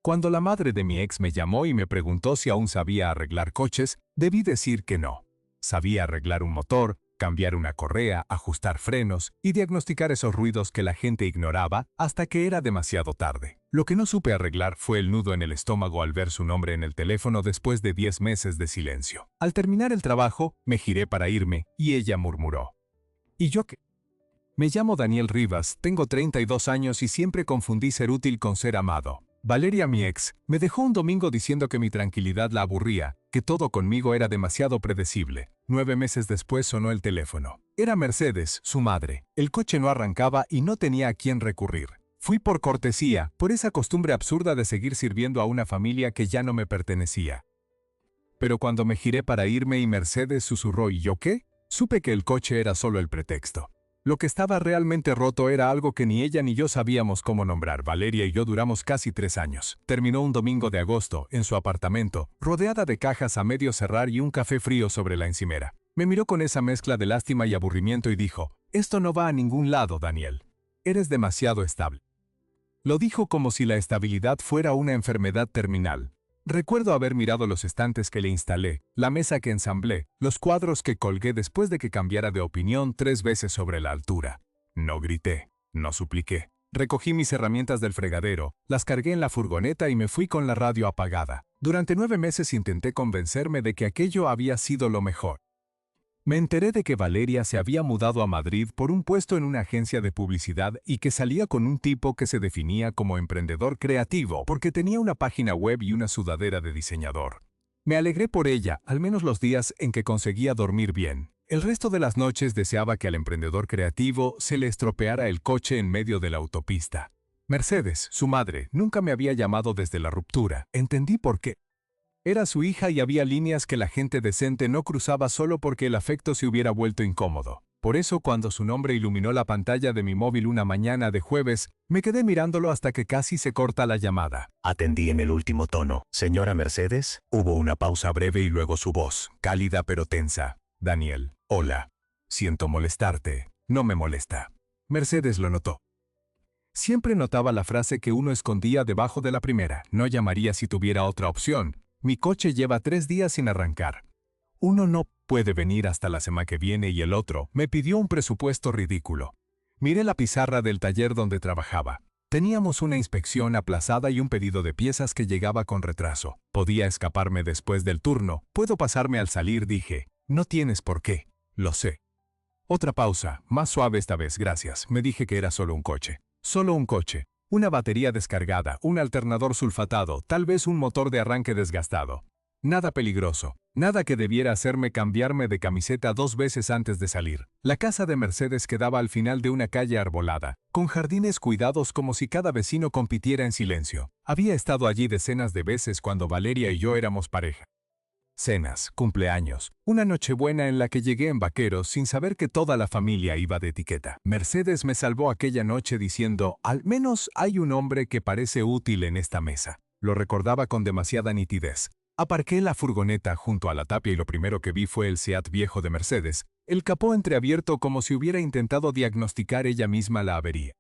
Cuando la madre de mi ex me llamó y me preguntó si aún sabía arreglar coches, debí decir que no. Sabía arreglar un motor, cambiar una correa, ajustar frenos y diagnosticar esos ruidos que la gente ignoraba hasta que era demasiado tarde. Lo que no supe arreglar fue el nudo en el estómago al ver su nombre en el teléfono después de 10 meses de silencio. Al terminar el trabajo, me giré para irme y ella murmuró: ¿Y yo qué? Me llamo Daniel Rivas, tengo 32 años y siempre confundí ser útil con ser amado. Valeria, mi ex, me dejó un domingo diciendo que mi tranquilidad la aburría, que todo conmigo era demasiado predecible. 9 meses después sonó el teléfono. Era Mercedes, su madre. El coche no arrancaba y no tenía a quién recurrir. Fui por cortesía, por esa costumbre absurda de seguir sirviendo a una familia que ya no me pertenecía. Pero cuando me giré para irme y Mercedes susurró ¿y yo qué?, supe que el coche era solo el pretexto. Lo que estaba realmente roto era algo que ni ella ni yo sabíamos cómo nombrar. Valeria y yo duramos casi 3 años. Terminó un domingo de agosto, en su apartamento, rodeada de cajas a medio cerrar y un café frío sobre la encimera. Me miró con esa mezcla de lástima y aburrimiento y dijo: «Esto no va a ningún lado, Daniel. Eres demasiado estable». Lo dijo como si la estabilidad fuera una enfermedad terminal. Recuerdo haber mirado los estantes que le instalé, la mesa que ensamblé, los cuadros que colgué después de que cambiara de opinión 3 veces sobre la altura. No grité, no supliqué. Recogí mis herramientas del fregadero, las cargué en la furgoneta y me fui con la radio apagada. Durante 9 meses intenté convencerme de que aquello había sido lo mejor. Me enteré de que Valeria se había mudado a Madrid por un puesto en una agencia de publicidad y que salía con un tipo que se definía como emprendedor creativo porque tenía una página web y una sudadera de diseñador. Me alegré por ella, al menos los días en que conseguía dormir bien. El resto de las noches deseaba que al emprendedor creativo se le estropeara el coche en medio de la autopista. Mercedes, su madre, nunca me había llamado desde la ruptura. Entendí por qué. Era su hija y había líneas que la gente decente no cruzaba solo porque el afecto se hubiera vuelto incómodo. Por eso, cuando su nombre iluminó la pantalla de mi móvil una mañana de jueves, me quedé mirándolo hasta que casi se corta la llamada. Atendí en el último tono. ¿Señora Mercedes? Hubo una pausa breve y luego su voz, cálida pero tensa. Daniel, hola. Siento molestarte. No me molesta. Mercedes lo notó. Siempre notaba la frase que uno escondía debajo de la primera. No llamaría si tuviera otra opción. Mi coche lleva 3 días sin arrancar. Uno no puede venir hasta la semana que viene y el otro me pidió un presupuesto ridículo. Miré la pizarra del taller donde trabajaba. Teníamos una inspección aplazada y un pedido de piezas que llegaba con retraso. Podía escaparme después del turno. Puedo pasarme al salir, dije. No tienes por qué. Lo sé. Otra pausa, más suave esta vez, gracias. Me dije que era solo un coche. Solo un coche. Una batería descargada, un alternador sulfatado, tal vez un motor de arranque desgastado. Nada peligroso, nada que debiera hacerme cambiarme de camiseta 2 veces antes de salir. La casa de Mercedes quedaba al final de una calle arbolada, con jardines cuidados como si cada vecino compitiera en silencio. Había estado allí decenas de veces cuando Valeria y yo éramos pareja. Cenas, cumpleaños, una nochebuena en la que llegué en vaqueros sin saber que toda la familia iba de etiqueta. Mercedes me salvó aquella noche diciendo, al menos hay un hombre que parece útil en esta mesa. Lo recordaba con demasiada nitidez. Aparqué la furgoneta junto a la tapia y lo primero que vi fue el Seat viejo de Mercedes, el capó entreabierto como si hubiera intentado diagnosticar ella misma la avería.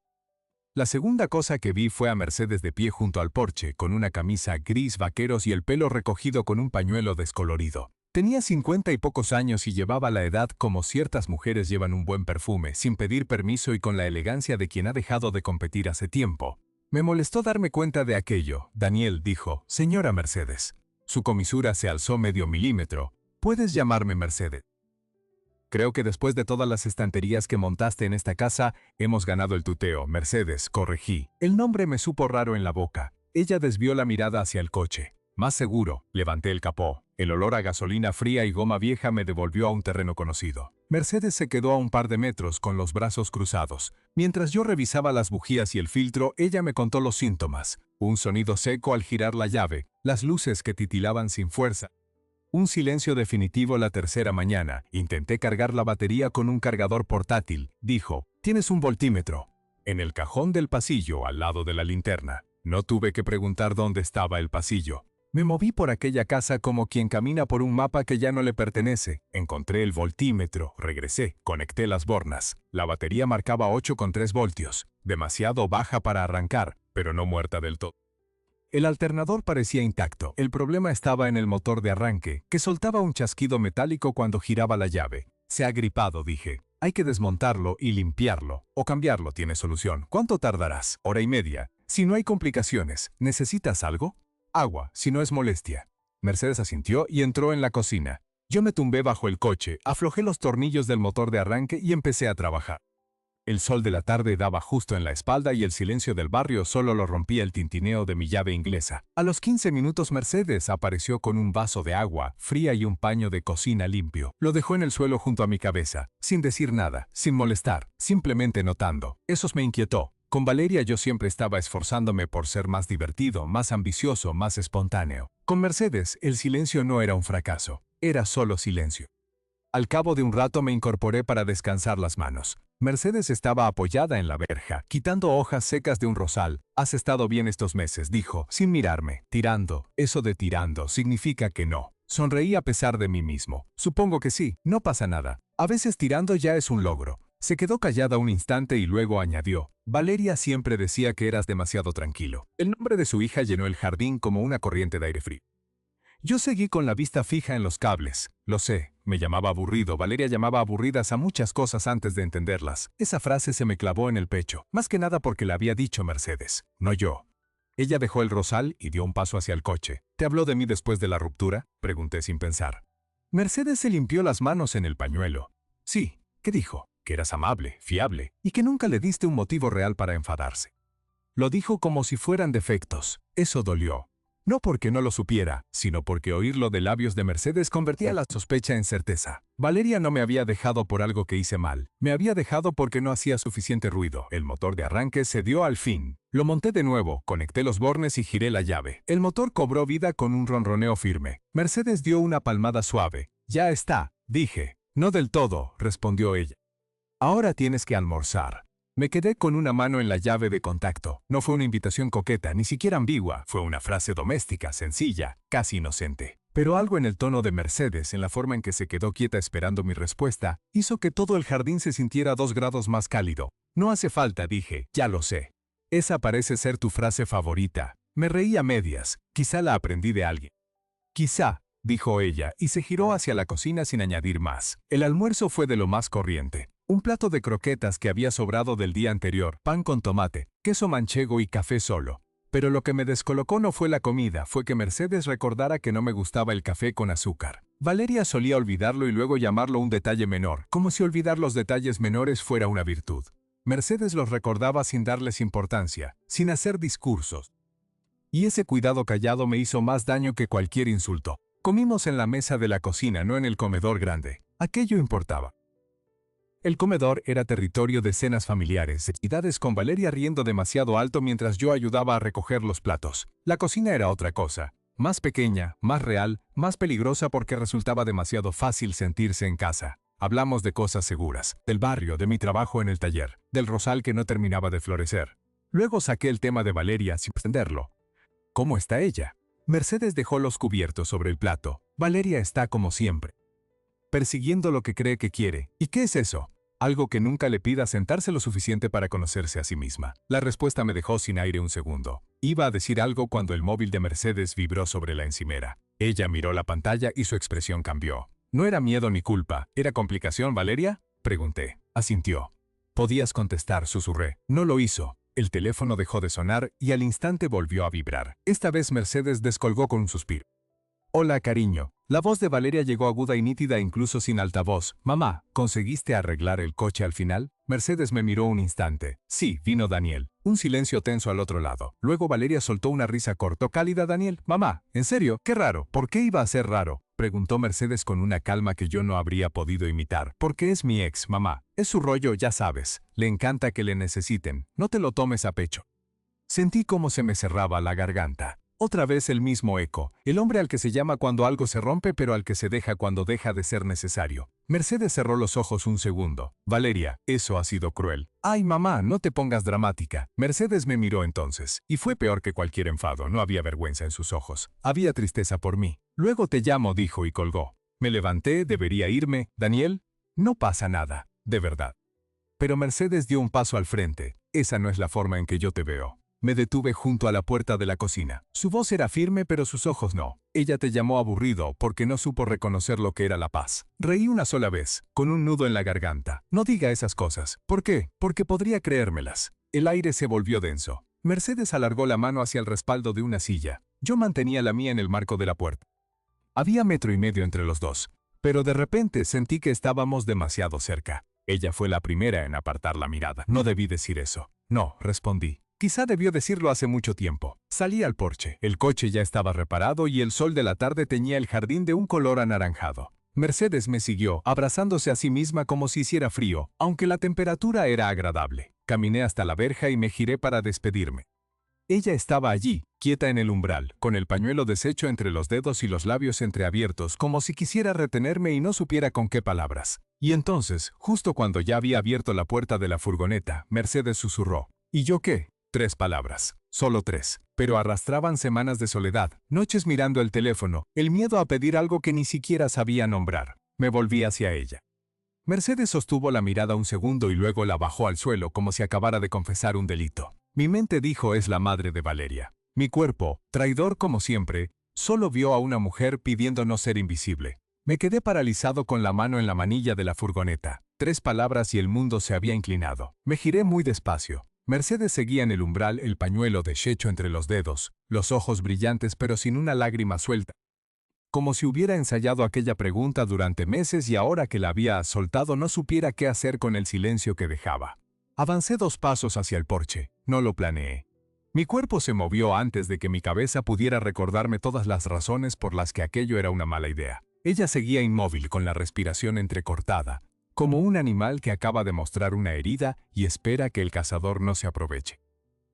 La segunda cosa que vi fue a Mercedes de pie junto al porche, con una camisa gris vaqueros y el pelo recogido con un pañuelo descolorido. Tenía 50 y pocos años y llevaba la edad como ciertas mujeres llevan un buen perfume, sin pedir permiso y con la elegancia de quien ha dejado de competir hace tiempo. Me molestó darme cuenta de aquello. Daniel dijo, «Señora Mercedes». Su comisura se alzó medio milímetro. «Puedes llamarme Mercedes». Creo que después de todas las estanterías que montaste en esta casa, hemos ganado el tuteo. Mercedes, corregí. El nombre me supo raro en la boca. Ella desvió la mirada hacia el coche. Más seguro, levanté el capó. El olor a gasolina fría y goma vieja me devolvió a un terreno conocido. Mercedes se quedó a un par de metros con los brazos cruzados. Mientras yo revisaba las bujías y el filtro, ella me contó los síntomas. Un sonido seco al girar la llave, las luces que titilaban sin fuerza. Un silencio definitivo la tercera mañana. Intenté cargar la batería con un cargador portátil. Dijo, «Tienes un voltímetro». En el cajón del pasillo, al lado de la linterna. No tuve que preguntar dónde estaba el pasillo. Me moví por aquella casa como quien camina por un mapa que ya no le pertenece. Encontré el voltímetro, regresé, conecté las bornas. La batería marcaba 8,3 voltios. Demasiado baja para arrancar, pero no muerta del todo. El alternador parecía intacto. El problema estaba en el motor de arranque, que soltaba un chasquido metálico cuando giraba la llave. Se ha gripado, dije. Hay que desmontarlo y limpiarlo. O cambiarlo tiene solución. ¿Cuánto tardarás? Hora y media. Si no hay complicaciones, ¿necesitas algo? Agua, si no es molestia. Mercedes asintió y entró en la cocina. Yo me tumbé bajo el coche, aflojé los tornillos del motor de arranque y empecé a trabajar. El sol de la tarde daba justo en la espalda y el silencio del barrio solo lo rompía el tintineo de mi llave inglesa. A los 15 minutos Mercedes apareció con un vaso de agua fría y un paño de cocina limpio. Lo dejó en el suelo junto a mi cabeza, sin decir nada, sin molestar, simplemente notando. Eso me inquietó. Con Valeria yo siempre estaba esforzándome por ser más divertido, más ambicioso, más espontáneo. Con Mercedes el silencio no era un fracaso, era solo silencio. Al cabo de un rato me incorporé para descansar las manos. Mercedes estaba apoyada en la verja, quitando hojas secas de un rosal. «Has estado bien estos meses», dijo, sin mirarme. «Tirando. Eso de tirando significa que no». Sonreí a pesar de mí mismo. «Supongo que sí. No pasa nada. A veces tirando ya es un logro». Se quedó callada un instante y luego añadió: «Valeria siempre decía que eras demasiado tranquilo». El nombre de su hija llenó el jardín como una corriente de aire frío. Yo seguí con la vista fija en los cables. Lo sé, me llamaba aburrido. Valeria llamaba aburridas a muchas cosas antes de entenderlas. Esa frase se me clavó en el pecho, más que nada porque la había dicho Mercedes, no yo. Ella dejó el rosal y dio un paso hacia el coche. «¿Te habló de mí después de la ruptura?», pregunté sin pensar. Mercedes se limpió las manos en el pañuelo. «Sí». «¿Qué dijo?». «Que eras amable, fiable, y que nunca le diste un motivo real para enfadarse». Lo dijo como si fueran defectos. Eso dolió. No porque no lo supiera, sino porque oírlo de labios de Mercedes convertía la sospecha en certeza. Valeria no me había dejado por algo que hice mal. Me había dejado porque no hacía suficiente ruido. El motor de arranque se dio al fin. Lo monté de nuevo, conecté los bornes y giré la llave. El motor cobró vida con un ronroneo firme. Mercedes dio una palmada suave. «Ya está», dije. «No del todo», respondió ella. «Ahora tienes que almorzar». Me quedé con una mano en la llave de contacto. No fue una invitación coqueta, ni siquiera ambigua. Fue una frase doméstica, sencilla, casi inocente. Pero algo en el tono de Mercedes, en la forma en que se quedó quieta esperando mi respuesta, hizo que todo el jardín se sintiera 2 grados más cálido. «No hace falta», dije. «Ya lo sé». «Esa parece ser tu frase favorita». Me reí a medias. Quizá la aprendí de alguien. «Quizá», dijo ella, y se giró hacia la cocina sin añadir más. El almuerzo fue de lo más corriente. Un plato de croquetas que había sobrado del día anterior, pan con tomate, queso manchego y café solo. Pero lo que me descolocó no fue la comida, fue que Mercedes recordara que no me gustaba el café con azúcar. Valeria solía olvidarlo y luego llamarlo un detalle menor, como si olvidar los detalles menores fuera una virtud. Mercedes los recordaba sin darles importancia, sin hacer discursos. Y ese cuidado callado me hizo más daño que cualquier insulto. Comimos en la mesa de la cocina, no en el comedor grande. Aquello importaba. El comedor era territorio de cenas familiares, actividades con Valeria riendo demasiado alto mientras yo ayudaba a recoger los platos. La cocina era otra cosa, más pequeña, más real, más peligrosa porque resultaba demasiado fácil sentirse en casa. Hablamos de cosas seguras, del barrio, de mi trabajo en el taller, del rosal que no terminaba de florecer. Luego saqué el tema de Valeria sin pretenderlo. ¿Cómo está ella? Mercedes dejó los cubiertos sobre el plato. Valeria está como siempre, persiguiendo lo que cree que quiere. ¿Y qué es eso? Algo que nunca le pida sentarse lo suficiente para conocerse a sí misma. La respuesta me dejó sin aire un segundo. Iba a decir algo cuando el móvil de Mercedes vibró sobre la encimera. Ella miró la pantalla y su expresión cambió. No era miedo ni culpa. ¿Era complicación, Valeria?, pregunté. Asintió. «Podías contestar», susurré. No lo hizo. El teléfono dejó de sonar y al instante volvió a vibrar. Esta vez Mercedes descolgó con un suspiro. «Hola, cariño». La voz de Valeria llegó aguda y nítida incluso sin altavoz. «Mamá, ¿conseguiste arreglar el coche al final?». Mercedes me miró un instante. «Sí», vino Daniel. Un silencio tenso al otro lado. Luego Valeria soltó una risa corta. «Cálida, Daniel». «Mamá, ¿en serio? Qué raro». «¿Por qué iba a ser raro?», preguntó Mercedes con una calma que yo no habría podido imitar. «Porque es mi ex, mamá. Es su rollo, ya sabes. Le encanta que le necesiten. No te lo tomes a pecho». Sentí cómo se me cerraba la garganta. Otra vez el mismo eco, el hombre al que se llama cuando algo se rompe pero al que se deja cuando deja de ser necesario. Mercedes cerró los ojos un segundo. «Valeria, eso ha sido cruel». «Ay, mamá, no te pongas dramática». Mercedes me miró entonces, y fue peor que cualquier enfado, no había vergüenza en sus ojos. Había tristeza por mí. «Luego te llamo», dijo y colgó. Me levanté, debería irme. «Daniel, no pasa nada, de verdad». Pero Mercedes dio un paso al frente. «Esa no es la forma en que yo te veo». Me detuve junto a la puerta de la cocina. Su voz era firme, pero sus ojos no. Ella te llamó aburrido porque no supo reconocer lo que era la paz. Reí una sola vez, con un nudo en la garganta. No diga esas cosas. ¿Por qué? Porque podría creérmelas. El aire se volvió denso. Mercedes alargó la mano hacia el respaldo de una silla. Yo mantenía la mía en el marco de la puerta. Había 1,5 metros entre los dos, pero de repente sentí que estábamos demasiado cerca. Ella fue la primera en apartar la mirada. No debí decir eso. No, respondí. Quizá debió decirlo hace mucho tiempo. Salí al porche. El coche ya estaba reparado y el sol de la tarde teñía el jardín de un color anaranjado. Mercedes me siguió, abrazándose a sí misma como si hiciera frío, aunque la temperatura era agradable. Caminé hasta la verja y me giré para despedirme. Ella estaba allí, quieta en el umbral, con el pañuelo deshecho entre los dedos y los labios entreabiertos, como si quisiera retenerme y no supiera con qué palabras. Y entonces, justo cuando ya había abierto la puerta de la furgoneta, Mercedes susurró. ¿Y yo qué? 3 palabras. Solo 3. Pero arrastraban semanas de soledad, noches mirando el teléfono, el miedo a pedir algo que ni siquiera sabía nombrar. Me volví hacia ella. Mercedes sostuvo la mirada un segundo y luego la bajó al suelo como si acabara de confesar un delito. Mi mente dijo es la madre de Valeria. Mi cuerpo, traidor como siempre, solo vio a una mujer pidiendo no ser invisible. Me quedé paralizado con la mano en la manilla de la furgoneta. 3 palabras y el mundo se había inclinado. Me giré muy despacio. Mercedes seguía en el umbral, el pañuelo deshecho entre los dedos, los ojos brillantes pero sin una lágrima suelta. Como si hubiera ensayado aquella pregunta durante meses y ahora que la había soltado no supiera qué hacer con el silencio que dejaba. Avancé 2 pasos hacia el porche. No lo planeé. Mi cuerpo se movió antes de que mi cabeza pudiera recordarme todas las razones por las que aquello era una mala idea. Ella seguía inmóvil con la respiración entrecortada, como un animal que acaba de mostrar una herida y espera que el cazador no se aproveche.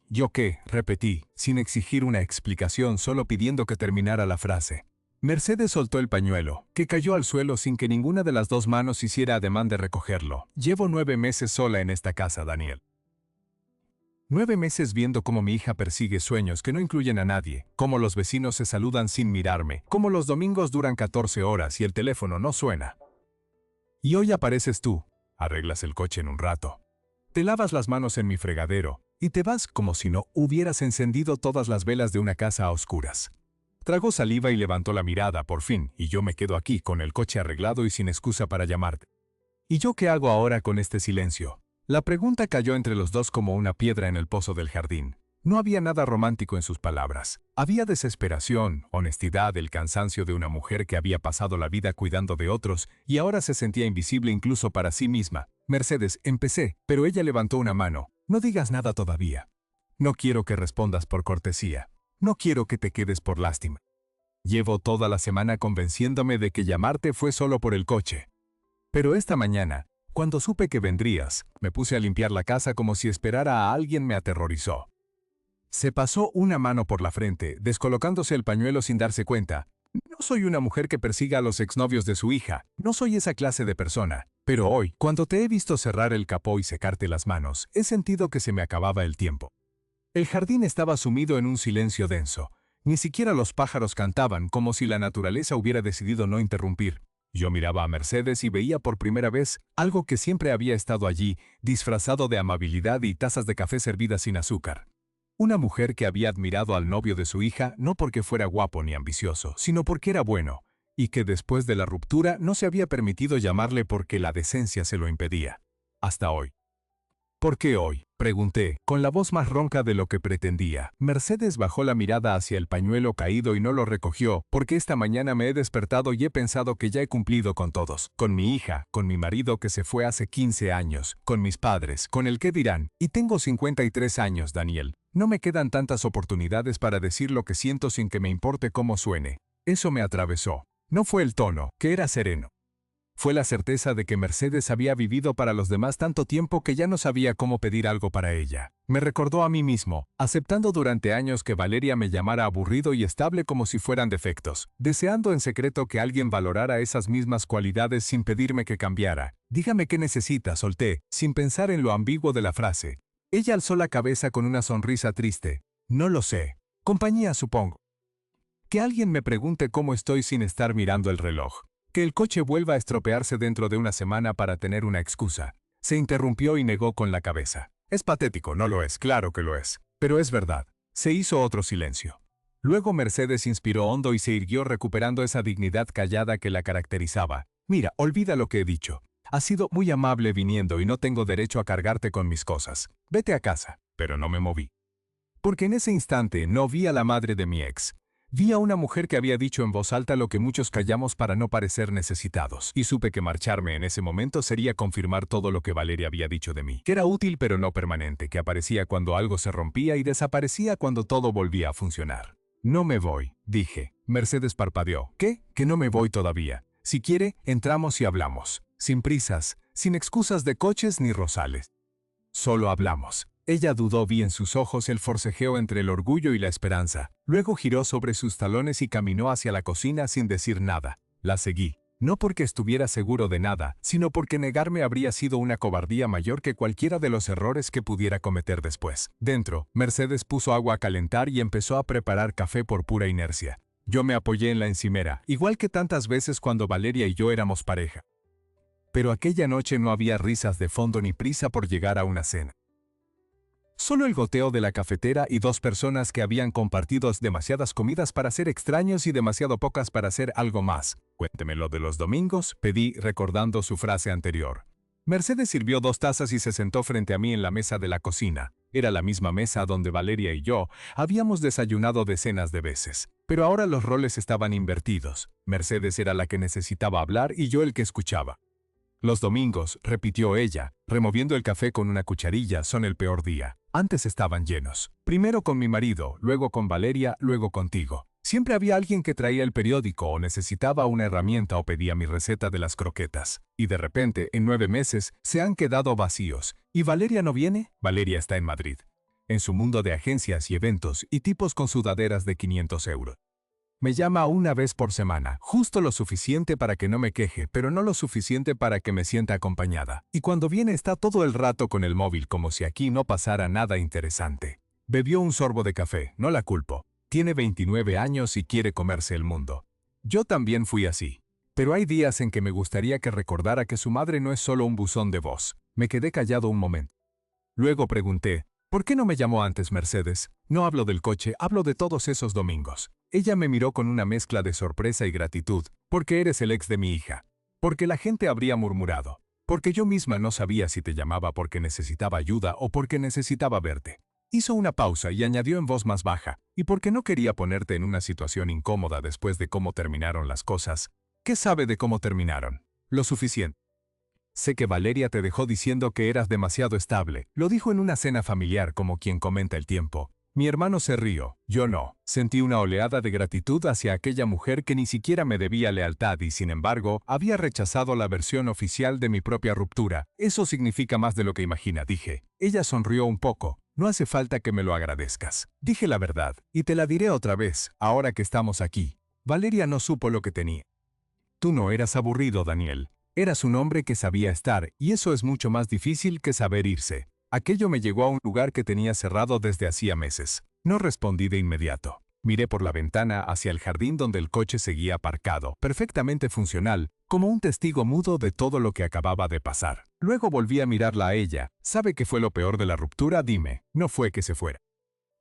¿Yo qué? Repetí, sin exigir una explicación, solo pidiendo que terminara la frase. Mercedes soltó el pañuelo, que cayó al suelo sin que ninguna de las 2 manos hiciera ademán de recogerlo. Llevo 9 meses sola en esta casa, Daniel. 9 meses viendo cómo mi hija persigue sueños que no incluyen a nadie, cómo los vecinos se saludan sin mirarme, cómo los domingos duran 14 horas y el teléfono no suena. Y hoy apareces tú, arreglas el coche en un rato. Te lavas las manos en mi fregadero y te vas como si no hubieras encendido todas las velas de una casa a oscuras. Tragó saliva y levantó la mirada, por fin, y yo me quedo aquí con el coche arreglado y sin excusa para llamarte. ¿Y yo qué hago ahora con este silencio? La pregunta cayó entre los dos como una piedra en el pozo del jardín. No había nada romántico en sus palabras. Había desesperación, honestidad, el cansancio de una mujer que había pasado la vida cuidando de otros y ahora se sentía invisible incluso para sí misma. Mercedes, empecé, pero ella levantó una mano. No digas nada todavía. No quiero que respondas por cortesía. No quiero que te quedes por lástima. Llevo toda la semana convenciéndome de que llamarte fue solo por el coche. Pero esta mañana, cuando supe que vendrías, me puse a limpiar la casa como si esperara a alguien me aterrorizó. Se pasó una mano por la frente, descolocándose el pañuelo sin darse cuenta. No soy una mujer que persiga a los exnovios de su hija, no soy esa clase de persona. Pero hoy, cuando te he visto cerrar el capó y secarte las manos, he sentido que se me acababa el tiempo. El jardín estaba sumido en un silencio denso. Ni siquiera los pájaros cantaban, como si la naturaleza hubiera decidido no interrumpir. Yo miraba a Mercedes y veía por primera vez algo que siempre había estado allí, disfrazado de amabilidad y tazas de café servidas sin azúcar. Una mujer que había admirado al novio de su hija no porque fuera guapo ni ambicioso, sino porque era bueno, y que después de la ruptura no se había permitido llamarle porque la decencia se lo impedía. Hasta hoy. ¿Por qué hoy?, pregunté, con la voz más ronca de lo que pretendía. Mercedes bajó la mirada hacia el pañuelo caído y no lo recogió, porque esta mañana me he despertado y he pensado que ya he cumplido con todos. Con mi hija, con mi marido que se fue hace 15 años, con mis padres, con el qué dirán. Y tengo 53 años, Daniel. No me quedan tantas oportunidades para decir lo que siento sin que me importe cómo suene. Eso me atravesó. No fue el tono, que era sereno. Fue la certeza de que Mercedes había vivido para los demás tanto tiempo que ya no sabía cómo pedir algo para ella. Me recordó a mí mismo, aceptando durante años que Valeria me llamara aburrido y estable como si fueran defectos, deseando en secreto que alguien valorara esas mismas cualidades sin pedirme que cambiara. Dígame qué necesita, solté, sin pensar en lo ambiguo de la frase. Ella alzó la cabeza con una sonrisa triste. No lo sé. Compañía, supongo. Que alguien me pregunte cómo estoy sin estar mirando el reloj. Que el coche vuelva a estropearse dentro de una semana para tener una excusa. Se interrumpió y negó con la cabeza. Es patético, no lo es, claro que lo es. Pero es verdad. Se hizo otro silencio. Luego Mercedes inspiró hondo y se irguió recuperando esa dignidad callada que la caracterizaba. Mira, olvida lo que he dicho. Has sido muy amable viniendo y no tengo derecho a cargarte con mis cosas. Vete a casa. Pero no me moví. Porque en ese instante no vi a la madre de mi ex. Vi a una mujer que había dicho en voz alta lo que muchos callamos para no parecer necesitados, y supe que marcharme en ese momento sería confirmar todo lo que Valeria había dicho de mí, que era útil pero no permanente, que aparecía cuando algo se rompía y desaparecía cuando todo volvía a funcionar. No me voy, dije. Mercedes parpadeó. ¿Qué? Que no me voy todavía. Si quiere, entramos y hablamos. Sin prisas, sin excusas de coches ni rosales. Solo hablamos. Ella dudó, vi en sus ojos el forcejeo entre el orgullo y la esperanza. Luego giró sobre sus talones y caminó hacia la cocina sin decir nada. La seguí. No porque estuviera seguro de nada, sino porque negarme habría sido una cobardía mayor que cualquiera de los errores que pudiera cometer después. Dentro, Mercedes puso agua a calentar y empezó a preparar café por pura inercia. Yo me apoyé en la encimera, igual que tantas veces cuando Valeria y yo éramos pareja. Pero aquella noche no había risas de fondo ni prisa por llegar a una cena. Solo el goteo de la cafetera y dos personas que habían compartido demasiadas comidas para ser extraños y demasiado pocas para ser algo más. Cuénteme lo de los domingos, pedí recordando su frase anterior. Mercedes sirvió 2 tazas y se sentó frente a mí en la mesa de la cocina. Era la misma mesa donde Valeria y yo habíamos desayunado decenas de veces. Pero ahora los roles estaban invertidos. Mercedes era la que necesitaba hablar y yo el que escuchaba. Los domingos, repitió ella, removiendo el café con una cucharilla, son el peor día. Antes estaban llenos. Primero con mi marido, luego con Valeria, luego contigo. Siempre había alguien que traía el periódico o necesitaba una herramienta o pedía mi receta de las croquetas. Y de repente, en 9 meses, se han quedado vacíos. ¿Y Valeria no viene? Valeria está en Madrid. En su mundo de agencias y eventos y tipos con sudaderas de 500 euros. Me llama una vez por semana, justo lo suficiente para que no me queje, pero no lo suficiente para que me sienta acompañada. Y cuando viene está todo el rato con el móvil como si aquí no pasara nada interesante. Bebió un sorbo de café, no la culpo. Tiene 29 años y quiere comerse el mundo. Yo también fui así. Pero hay días en que me gustaría que recordara que su madre no es solo un buzón de voz. Me quedé callado un momento. Luego pregunté, ¿por qué no me llamó antes, Mercedes? No hablo del coche, hablo de todos esos domingos. Ella me miró con una mezcla de sorpresa y gratitud, porque eres el ex de mi hija. Porque la gente habría murmurado. Porque yo misma no sabía si te llamaba porque necesitaba ayuda o porque necesitaba verte. Hizo una pausa y añadió en voz más baja, y porque no quería ponerte en una situación incómoda después de cómo terminaron las cosas. ¿Qué sabe de cómo terminaron? Lo suficiente. Sé que Valeria te dejó diciendo que eras demasiado estable. Lo dijo en una cena familiar como quien comenta el tiempo. Mi hermano se rió, yo no. Sentí una oleada de gratitud hacia aquella mujer que ni siquiera me debía lealtad y, sin embargo, había rechazado la versión oficial de mi propia ruptura. Eso significa más de lo que imagina, dije. Ella sonrió un poco. No hace falta que me lo agradezcas. Dije la verdad, y te la diré otra vez, ahora que estamos aquí. Valeria no supo lo que tenía. Tú no eras aburrido, Daniel. Eras un hombre que sabía estar, y eso es mucho más difícil que saber irse. Aquello me llegó a un lugar que tenía cerrado desde hacía meses. No respondí de inmediato. Miré por la ventana hacia el jardín donde el coche seguía aparcado, perfectamente funcional, como un testigo mudo de todo lo que acababa de pasar. Luego volví a mirarla a ella. ¿Sabe qué fue lo peor de la ruptura? Dime. No fue que se fuera.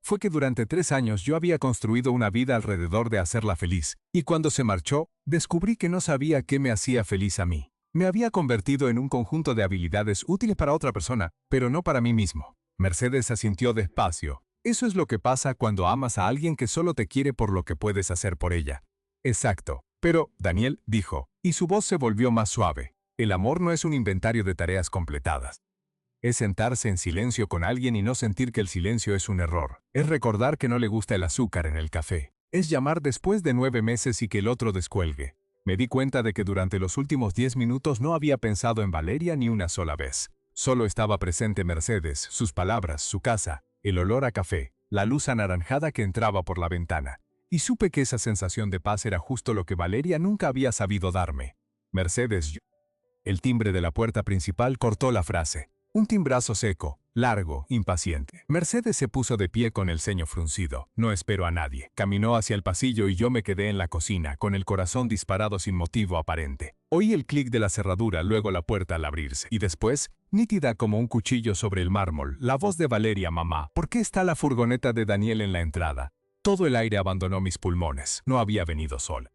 Fue que durante 3 años yo había construido una vida alrededor de hacerla feliz, y cuando se marchó, descubrí que no sabía qué me hacía feliz a mí. Me había convertido en un conjunto de habilidades útiles para otra persona, pero no para mí mismo. Mercedes asintió despacio. Eso es lo que pasa cuando amas a alguien que solo te quiere por lo que puedes hacer por ella. Exacto. Pero, Daniel, dijo, y su voz se volvió más suave. El amor no es un inventario de tareas completadas. Es sentarse en silencio con alguien y no sentir que el silencio es un error. Es recordar que no le gusta el azúcar en el café. Es llamar después de 9 meses y que el otro descuelgue. Me di cuenta de que durante los últimos 10 minutos no había pensado en Valeria ni una sola vez. Solo estaba presente Mercedes, sus palabras, su casa, el olor a café, la luz anaranjada que entraba por la ventana. Y supe que esa sensación de paz era justo lo que Valeria nunca había sabido darme. Mercedes, yo. El timbre de la puerta principal cortó la frase. Un timbrazo seco. largo, impaciente. Mercedes se puso de pie con el ceño fruncido. No espero a nadie. Caminó hacia el pasillo y yo me quedé en la cocina, con el corazón disparado sin motivo aparente. Oí el clic de la cerradura, luego la puerta al abrirse. Y después, nítida como un cuchillo sobre el mármol, la voz de Valeria: mamá, ¿por qué está la furgoneta de Daniel en la entrada? Todo el aire abandonó mis pulmones. No había venido sola.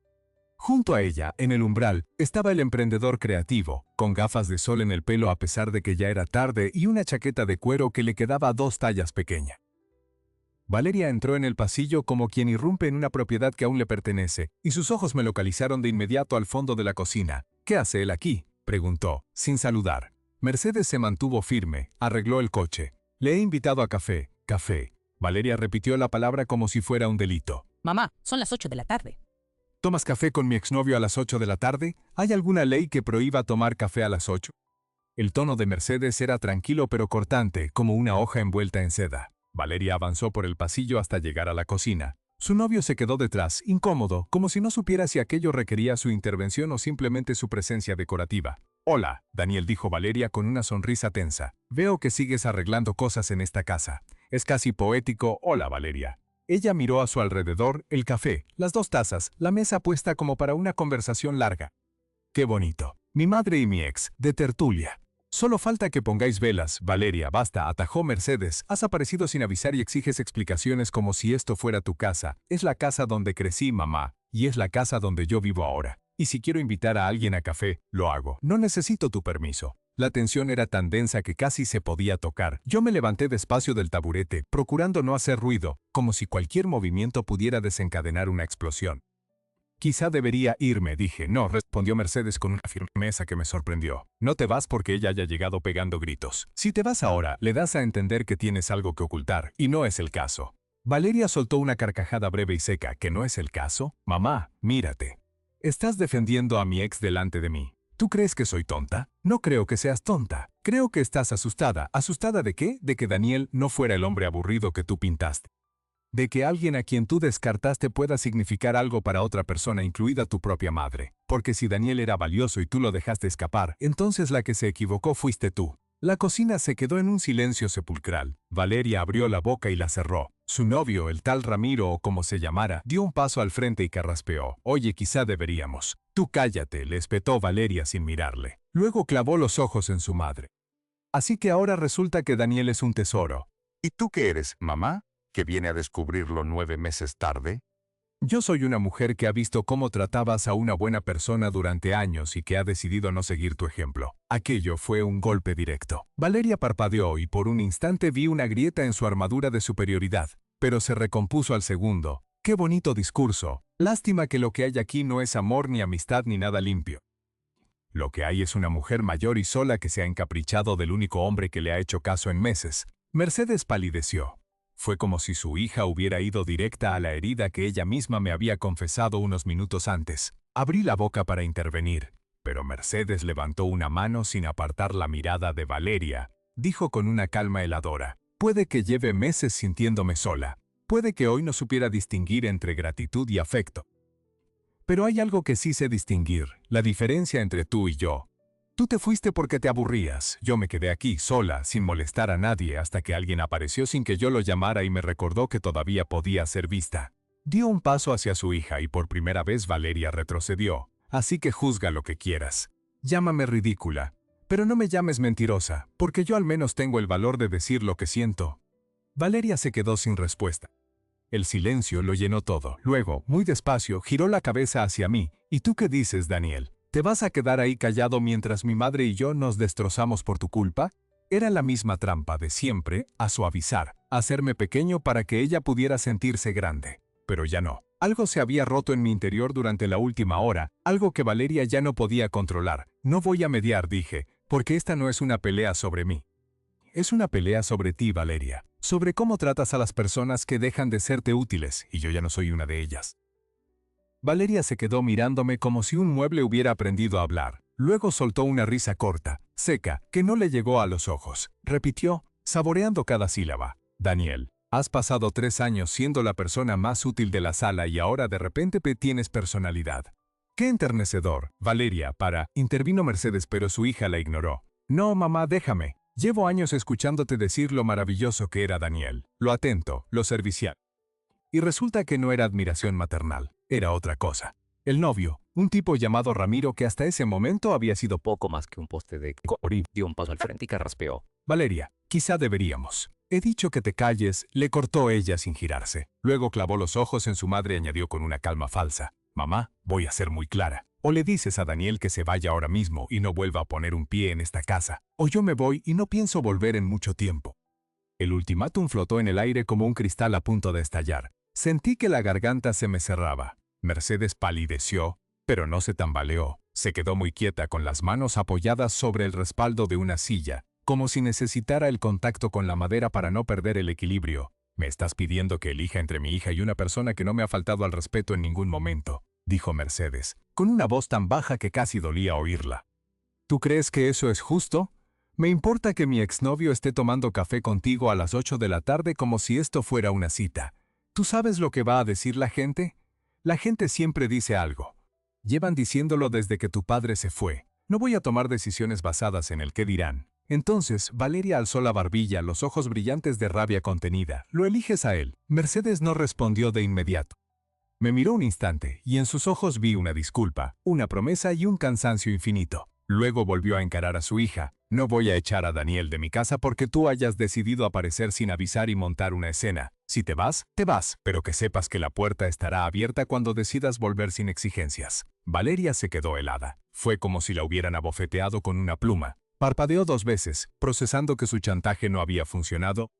Junto a ella, en el umbral, estaba el emprendedor creativo, con gafas de sol en el pelo a pesar de que ya era tarde y una chaqueta de cuero que le quedaba 2 tallas pequeña. Valeria entró en el pasillo como quien irrumpe en una propiedad que aún le pertenece, y sus ojos me localizaron de inmediato al fondo de la cocina. ¿Qué hace él aquí?, preguntó, sin saludar. Mercedes se mantuvo firme, arregló el coche. Le he invitado a café, café. Valeria repitió la palabra como si fuera un delito. Mamá, son las 8 de la tarde. ¿Tomas café con mi exnovio a las 8 de la tarde? ¿Hay alguna ley que prohíba tomar café a las 8? El tono de Mercedes era tranquilo pero cortante, como una hoja envuelta en seda. Valeria avanzó por el pasillo hasta llegar a la cocina. Su novio se quedó detrás, incómodo, como si no supiera si aquello requería su intervención o simplemente su presencia decorativa. Hola, Daniel, dijo Valeria con una sonrisa tensa. Veo que sigues arreglando cosas en esta casa. Es casi poético. Hola, Valeria. Ella miró a su alrededor, el café, las 2 tazas, la mesa puesta como para una conversación larga. ¡Qué bonito! Mi madre y mi ex, de tertulia. Solo falta que pongáis velas, Valeria, basta, atajó Mercedes. Has aparecido sin avisar y exiges explicaciones como si esto fuera tu casa. Es la casa donde crecí, mamá, y es la casa donde yo vivo ahora. Y si quiero invitar a alguien a café, lo hago. No necesito tu permiso. La tensión era tan densa que casi se podía tocar. Yo me levanté despacio del taburete, procurando no hacer ruido, como si cualquier movimiento pudiera desencadenar una explosión. Quizá debería irme, dije. No, respondió Mercedes con una firmeza que me sorprendió. No te vas porque ella haya llegado pegando gritos. Si te vas ahora, le das a entender que tienes algo que ocultar, y no es el caso. Valeria soltó una carcajada breve y seca. ¿Que no es el caso? Mamá, mírate. Estás defendiendo a mi ex delante de mí. ¿Tú crees que soy tonta? No creo que seas tonta. Creo que estás asustada. ¿Asustada de qué? De que Daniel no fuera el hombre aburrido que tú pintaste. De que alguien a quien tú descartaste pueda significar algo para otra persona, incluida tu propia madre. Porque si Daniel era valioso y tú lo dejaste escapar, entonces la que se equivocó fuiste tú. La cocina se quedó en un silencio sepulcral. Valeria abrió la boca y la cerró. Su novio, el tal Ramiro o como se llamara, dio un paso al frente y carraspeó. Oye, quizá deberíamos. Tú cállate, le espetó Valeria sin mirarle. Luego clavó los ojos en su madre. Así que ahora resulta que Daniel es un tesoro. ¿Y tú qué eres, mamá? ¿Que viene a descubrirlo 9 meses tarde? Yo soy una mujer que ha visto cómo tratabas a una buena persona durante años y que ha decidido no seguir tu ejemplo. Aquello fue un golpe directo. Valeria parpadeó y por un instante vi una grieta en su armadura de superioridad, pero se recompuso al segundo. ¡Qué bonito discurso! Lástima que lo que hay aquí no es amor ni amistad ni nada limpio. Lo que hay es una mujer mayor y sola que se ha encaprichado del único hombre que le ha hecho caso en meses. Mercedes palideció. Fue como si su hija hubiera ido directa a la herida que ella misma me había confesado unos minutos antes. Abrí la boca para intervenir, pero Mercedes levantó una mano sin apartar la mirada de Valeria. Dijo con una calma heladora: puede que lleve meses sintiéndome sola. Puede que hoy no supiera distinguir entre gratitud y afecto. Pero hay algo que sí sé distinguir, la diferencia entre tú y yo. Tú te fuiste porque te aburrías. Yo me quedé aquí, sola, sin molestar a nadie, hasta que alguien apareció sin que yo lo llamara y me recordó que todavía podía ser vista. Dio un paso hacia su hija y por primera vez Valeria retrocedió. Así que juzga lo que quieras. Llámame ridícula, pero no me llames mentirosa, porque yo al menos tengo el valor de decir lo que siento. Valeria se quedó sin respuesta. El silencio lo llenó todo. Luego, muy despacio, giró la cabeza hacia mí. ¿Y tú qué dices, Daniel? ¿Te vas a quedar ahí callado mientras mi madre y yo nos destrozamos por tu culpa? Era la misma trampa de siempre, a suavizar, a hacerme pequeño para que ella pudiera sentirse grande. Pero ya no. Algo se había roto en mi interior durante la última hora, algo que Valeria ya no podía controlar. No voy a mediar, dije, porque esta no es una pelea sobre mí. Es una pelea sobre ti, Valeria. Sobre cómo tratas a las personas que dejan de serte útiles, y yo ya no soy una de ellas. Valeria se quedó mirándome como si un mueble hubiera aprendido a hablar. Luego soltó una risa corta, seca, que no le llegó a los ojos. Repitió, saboreando cada sílaba: Daniel, has pasado 3 años siendo la persona más útil de la sala y ahora de repente tienes personalidad. ¡Qué enternecedor! Valeria, intervino Mercedes, pero su hija la ignoró. No, mamá, déjame. Llevo años escuchándote decir lo maravilloso que era Daniel, lo atento, lo servicial. Y resulta que no era admiración maternal, era otra cosa. El novio, un tipo llamado Ramiro que hasta ese momento había sido Poco más que un poste de Cori, dio un paso al frente y carraspeó. Valeria, quizá deberíamos. He dicho que te calles, le cortó ella sin girarse. Luego clavó los ojos en su madre y añadió con una calma falsa. Mamá, voy a ser muy clara. O le dices a Daniel que se vaya ahora mismo y no vuelva a poner un pie en esta casa. O yo me voy y no pienso volver en mucho tiempo. El ultimátum flotó en el aire como un cristal a punto de estallar. Sentí que la garganta se me cerraba. Mercedes palideció, pero no se tambaleó. Se quedó muy quieta con las manos apoyadas sobre el respaldo de una silla, como si necesitara el contacto con la madera para no perder el equilibrio. «Me estás pidiendo que elija entre mi hija y una persona que no me ha faltado al respeto en ningún momento», dijo Mercedes, con una voz tan baja que casi dolía oírla. «¿Tú crees que eso es justo? Me importa que mi exnovio esté tomando café contigo a las 8 de la tarde como si esto fuera una cita. ¿Tú sabes lo que va a decir la gente? La gente siempre dice algo. Llevan diciéndolo desde que tu padre se fue. No voy a tomar decisiones basadas en el qué dirán». Entonces, Valeria alzó la barbilla, los ojos brillantes de rabia contenida. «¿Lo eliges a él?» Mercedes no respondió de inmediato. Me miró un instante, y en sus ojos vi una disculpa, una promesa y un cansancio infinito. Luego volvió a encarar a su hija. «No voy a echar a Daniel de mi casa porque tú hayas decidido aparecer sin avisar y montar una escena. Si te vas, pero que sepas que la puerta estará abierta cuando decidas volver sin exigencias». Valeria se quedó helada. Fue como si la hubieran abofeteado con una pluma. Parpadeó 2 veces, procesando que su chantaje no había funcionado,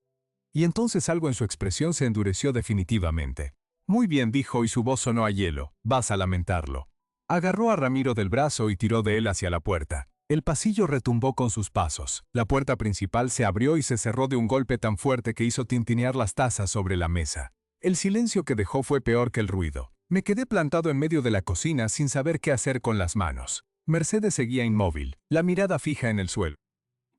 y entonces algo en su expresión se endureció definitivamente. «Muy bien», dijo, y su voz sonó a hielo. «Vas a lamentarlo». Agarró a Ramiro del brazo y tiró de él hacia la puerta. El pasillo retumbó con sus pasos. La puerta principal se abrió y se cerró de un golpe tan fuerte que hizo tintinear las tazas sobre la mesa. El silencio que dejó fue peor que el ruido. Me quedé plantado en medio de la cocina sin saber qué hacer con las manos. Mercedes seguía inmóvil, la mirada fija en el suelo.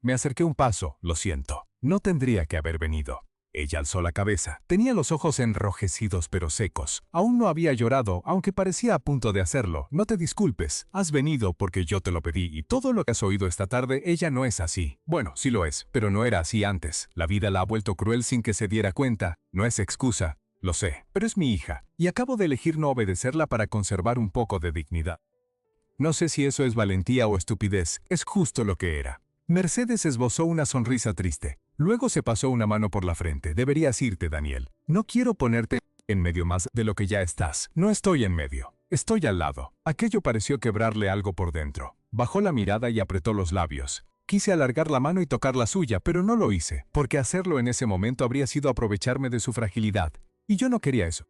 Me acerqué un paso. «Lo siento. No tendría que haber venido». Ella alzó la cabeza. Tenía los ojos enrojecidos pero secos. Aún no había llorado, aunque parecía a punto de hacerlo. «No te disculpes. Has venido porque yo te lo pedí y todo lo que has oído esta tarde, ella no es así. Bueno, sí lo es, pero no era así antes. La vida la ha vuelto cruel sin que se diera cuenta. No es excusa. Lo sé, pero es mi hija, y acabo de elegir no obedecerla para conservar un poco de dignidad. No sé si eso es valentía o estupidez, es justo lo que era». Mercedes esbozó una sonrisa triste. Luego se pasó una mano por la frente. «Deberías irte, Daniel. No quiero ponerte en medio más de lo que ya estás. No estoy en medio. Estoy al lado». Aquello pareció quebrarle algo por dentro. Bajó la mirada y apretó los labios. Quise alargar la mano y tocar la suya, pero no lo hice, porque hacerlo en ese momento habría sido aprovecharme de su fragilidad. Y yo no quería eso.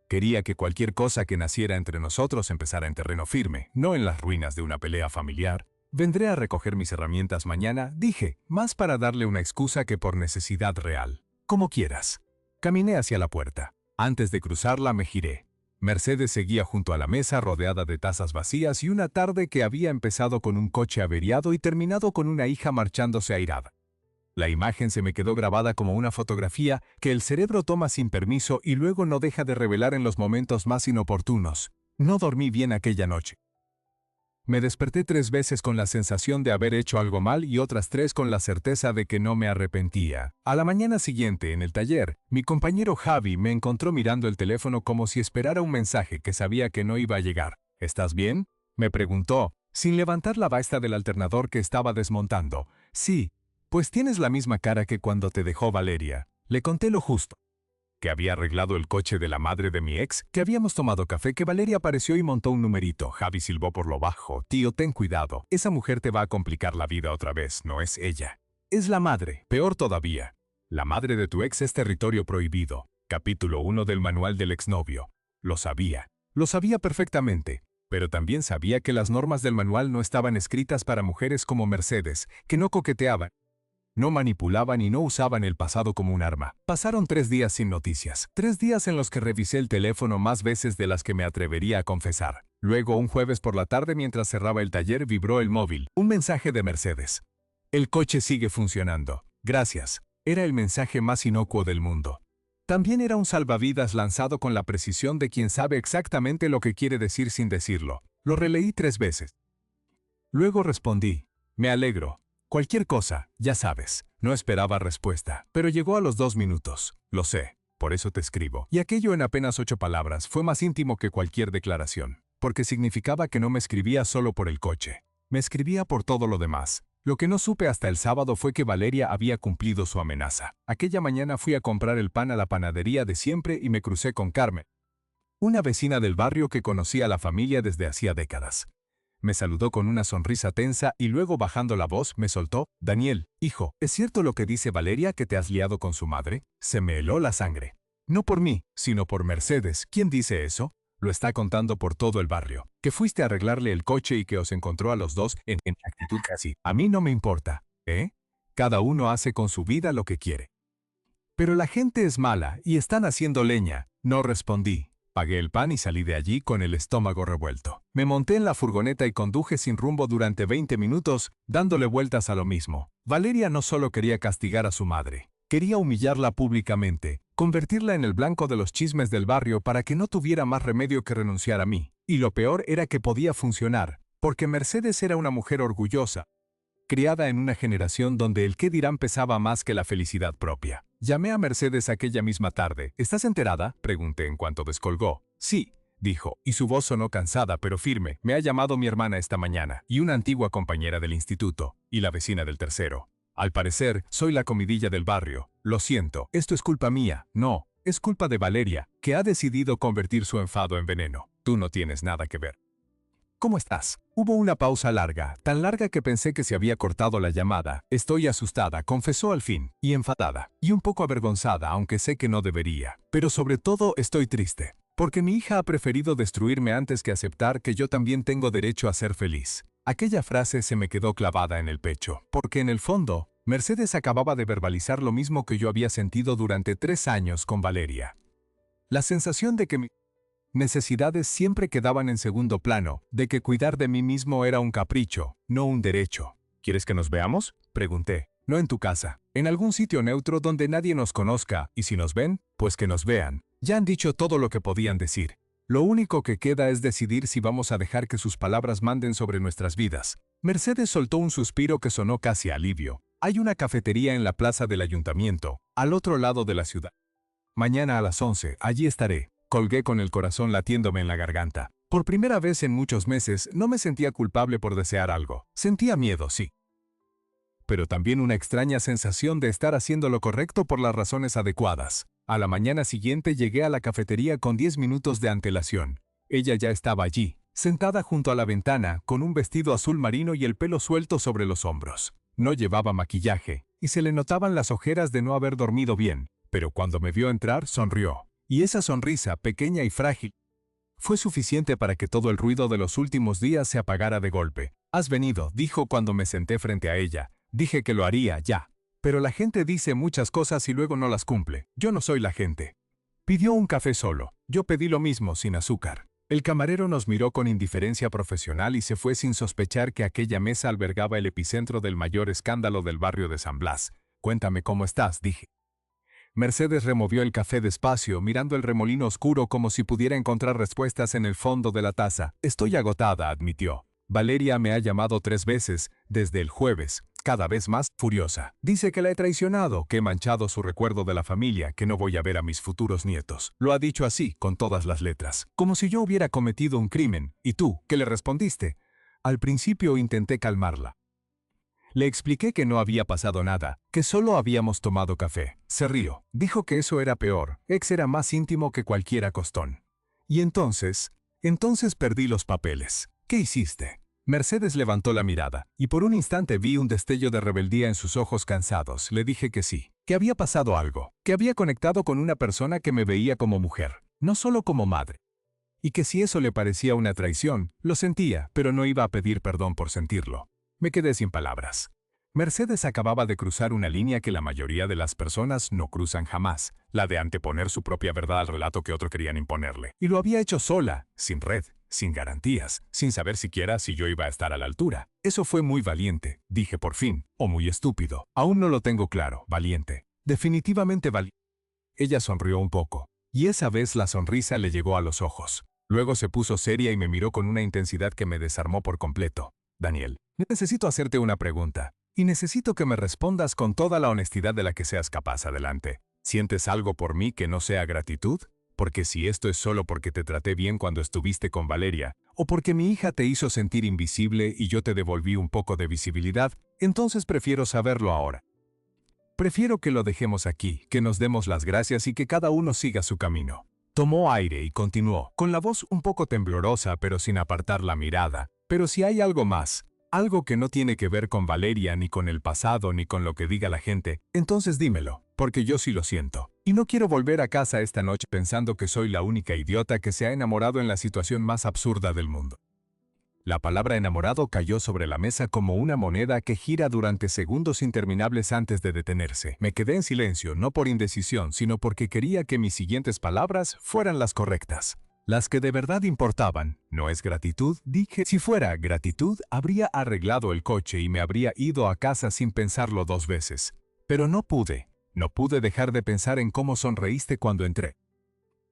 Quería que cualquier cosa que naciera entre nosotros empezara en terreno firme, no en las ruinas de una pelea familiar. «Vendré a recoger mis herramientas mañana», dije, más para darle una excusa que por necesidad real. «Como quieras». Caminé hacia la puerta. Antes de cruzarla me giré. Mercedes seguía junto a la mesa rodeada de tazas vacías y una tarde que había empezado con un coche averiado y terminado con una hija marchándose airada. La imagen se me quedó grabada como una fotografía que el cerebro toma sin permiso y luego no deja de revelar en los momentos más inoportunos. No dormí bien aquella noche. Me desperté 3 veces con la sensación de haber hecho algo mal y otras 3 con la certeza de que no me arrepentía. A la mañana siguiente, en el taller, mi compañero Javi me encontró mirando el teléfono como si esperara un mensaje que sabía que no iba a llegar. «¿Estás bien?», me preguntó, sin levantar la basta del alternador que estaba desmontando. «Sí, pues tienes la misma cara que cuando te dejó Valeria». Le conté lo justo. Que había arreglado el coche de la madre de mi ex, que habíamos tomado café, que Valeria apareció y montó un numerito. Javi silbó por lo bajo. «Tío, ten cuidado. Esa mujer te va a complicar la vida otra vez. No es ella. Es la madre. Peor todavía. La madre de tu ex es territorio prohibido». Capítulo 1 del manual del exnovio. Lo sabía. Lo sabía perfectamente. Pero también sabía que las normas del manual no estaban escritas para mujeres como Mercedes, que no coqueteaban, no manipulaban y no usaban el pasado como un arma. Pasaron 3 días sin noticias. 3 días en los que revisé el teléfono más veces de las que me atrevería a confesar. Luego, un jueves por la tarde, mientras cerraba el taller, vibró el móvil. Un mensaje de Mercedes. «El coche sigue funcionando. Gracias». Era el mensaje más inocuo del mundo. También era un salvavidas lanzado con la precisión de quien sabe exactamente lo que quiere decir sin decirlo. Lo releí 3 veces. Luego respondí: «Me alegro. Cualquier cosa, ya sabes. No esperaba respuesta, pero llegó a los 2 minutos. Lo sé, por eso te escribo. Y aquello en apenas 8 palabras fue más íntimo que cualquier declaración, porque significaba que no me escribía solo por el coche. Me escribía por todo lo demás. Lo que no supe hasta el sábado fue que Valeria había cumplido su amenaza. Aquella mañana fui a comprar el pan a la panadería de siempre y me crucé con Carmen, una vecina del barrio que conocía a la familia desde hacía décadas. Me saludó con una sonrisa tensa y luego bajando la voz me soltó: Daniel, hijo, ¿es cierto lo que dice Valeria que te has liado con su madre? Se me heló la sangre. No por mí, sino por Mercedes. ¿Quién dice eso? Lo está contando por todo el barrio. Que fuiste a arreglarle el coche y que os encontró a los dos en actitud casi. A mí no me importa, ¿eh? Cada uno hace con su vida lo que quiere. Pero la gente es mala y están haciendo leña. No respondí. Pagué el pan y salí de allí con el estómago revuelto. Me monté en la furgoneta y conduje sin rumbo durante 20 minutos, dándole vueltas a lo mismo. Valeria no solo quería castigar a su madre, quería humillarla públicamente, convertirla en el blanco de los chismes del barrio para que no tuviera más remedio que renunciar a mí. Y lo peor era que podía funcionar, porque Mercedes era una mujer orgullosa, criada en una generación donde el qué dirán pesaba más que la felicidad propia. Llamé a Mercedes aquella misma tarde. ¿Estás enterada?, pregunté en cuanto descolgó. Sí, dijo, y su voz sonó cansada pero firme. Me ha llamado mi hermana esta mañana, y una antigua compañera del instituto, y la vecina del tercero. Al parecer, soy la comidilla del barrio. Lo siento, esto es culpa mía. No, es culpa de Valeria, que ha decidido convertir su enfado en veneno. Tú no tienes nada que ver. ¿Cómo estás? Hubo una pausa larga, tan larga que pensé que se había cortado la llamada. Estoy asustada, confesó al fin, y enfadada, y un poco avergonzada, aunque sé que no debería. Pero sobre todo estoy triste, porque mi hija ha preferido destruirme antes que aceptar que yo también tengo derecho a ser feliz. Aquella frase se me quedó clavada en el pecho, porque en el fondo, Mercedes acababa de verbalizar lo mismo que yo había sentido durante 3 años con Valeria. La sensación de que mis necesidades siempre quedaban en segundo plano, de que cuidar de mí mismo era un capricho, no un derecho. ¿Quieres que nos veamos?, pregunté. No en tu casa, en algún sitio neutro donde nadie nos conozca, y si nos ven, pues que nos vean. Ya han dicho todo lo que podían decir. Lo único que queda es decidir si vamos a dejar que sus palabras manden sobre nuestras vidas. Mercedes soltó un suspiro que sonó casi a alivio. Hay una cafetería en la plaza del ayuntamiento, al otro lado de la ciudad. Mañana a las 11, allí estaré. Colgué con el corazón latiéndome en la garganta. Por primera vez en muchos meses no me sentía culpable por desear algo. Sentía miedo, sí. Pero también una extraña sensación de estar haciendo lo correcto por las razones adecuadas. A la mañana siguiente llegué a la cafetería con 10 minutos de antelación. Ella ya estaba allí, sentada junto a la ventana, con un vestido azul marino y el pelo suelto sobre los hombros. No llevaba maquillaje, y se le notaban las ojeras de no haber dormido bien, pero cuando me vio entrar sonrió. Y esa sonrisa, pequeña y frágil, fue suficiente para que todo el ruido de los últimos días se apagara de golpe. «Has venido», dijo cuando me senté frente a ella. Dije que lo haría, ya. Pero la gente dice muchas cosas y luego no las cumple. Yo no soy la gente. Pidió un café solo. Yo pedí lo mismo, sin azúcar. El camarero nos miró con indiferencia profesional y se fue sin sospechar que aquella mesa albergaba el epicentro del mayor escándalo del barrio de San Blas. «Cuéntame cómo estás», dije. Mercedes removió el café despacio, mirando el remolino oscuro como si pudiera encontrar respuestas en el fondo de la taza. Estoy agotada, admitió. Valeria me ha llamado 3 veces, desde el jueves, cada vez más furiosa. Dice que la he traicionado, que he manchado su recuerdo de la familia, que no voy a ver a mis futuros nietos. Lo ha dicho así, con todas las letras. Como si yo hubiera cometido un crimen. ¿Y tú, qué le respondiste? Al principio intenté calmarla. Le expliqué que no había pasado nada, que solo habíamos tomado café. Se rió. Dijo que eso era peor. Ex era más íntimo que cualquier acostón. Y entonces perdí los papeles. ¿Qué hiciste? Mercedes levantó la mirada, y por un instante vi un destello de rebeldía en sus ojos cansados. Le dije que sí, que había pasado algo, que había conectado con una persona que me veía como mujer, no solo como madre. Y que si eso le parecía una traición, lo sentía, pero no iba a pedir perdón por sentirlo. Me quedé sin palabras. Mercedes acababa de cruzar una línea que la mayoría de las personas no cruzan jamás, la de anteponer su propia verdad al relato que otros querían imponerle. Y lo había hecho sola, sin red, sin garantías, sin saber siquiera si yo iba a estar a la altura. Eso fue muy valiente, dije por fin, o muy estúpido. Aún no lo tengo claro, valiente. Definitivamente valiente. Ella sonrió un poco, y esa vez la sonrisa le llegó a los ojos. Luego se puso seria y me miró con una intensidad que me desarmó por completo. Daniel, necesito hacerte una pregunta. Y necesito que me respondas con toda la honestidad de la que seas capaz. Adelante. ¿Sientes algo por mí que no sea gratitud? Porque si esto es solo porque te traté bien cuando estuviste con Valeria, o porque mi hija te hizo sentir invisible y yo te devolví un poco de visibilidad, entonces prefiero saberlo ahora. Prefiero que lo dejemos aquí, que nos demos las gracias y que cada uno siga su camino. Tomó aire y continuó, con la voz un poco temblorosa pero sin apartar la mirada. Pero si hay algo más, algo que no tiene que ver con Valeria, ni con el pasado, ni con lo que diga la gente, entonces dímelo, porque yo sí lo siento. Y no quiero volver a casa esta noche pensando que soy la única idiota que se ha enamorado en la situación más absurda del mundo. La palabra enamorado cayó sobre la mesa como una moneda que gira durante segundos interminables antes de detenerse. Me quedé en silencio, no por indecisión, sino porque quería que mis siguientes palabras fueran las correctas. Las que de verdad importaban. ¿No es gratitud? Dije, si fuera gratitud, habría arreglado el coche y me habría ido a casa sin pensarlo 2 veces. Pero no pude. No pude dejar de pensar en cómo sonreíste cuando entré.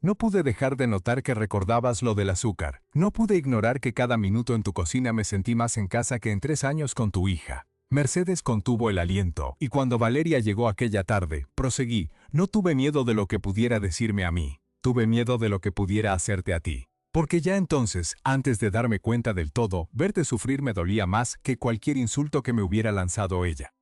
No pude dejar de notar que recordabas lo del azúcar. No pude ignorar que cada minuto en tu cocina me sentí más en casa que en 3 años con tu hija. Mercedes contuvo el aliento, y cuando Valeria llegó aquella tarde, proseguí, no tuve miedo de lo que pudiera decirme a mí. Tuve miedo de lo que pudiera hacerte a ti. Porque ya entonces, antes de darme cuenta del todo, verte sufrir me dolía más que cualquier insulto que me hubiera lanzado ella.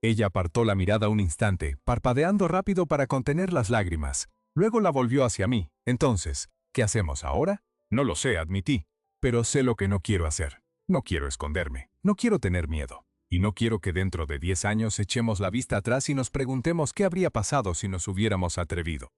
Ella apartó la mirada un instante, parpadeando rápido para contener las lágrimas. Luego la volvió hacia mí. Entonces, ¿qué hacemos ahora? No lo sé, admití. Pero sé lo que no quiero hacer. No quiero esconderme. No quiero tener miedo. Y no quiero que dentro de 10 años echemos la vista atrás y nos preguntemos qué habría pasado si nos hubiéramos atrevido.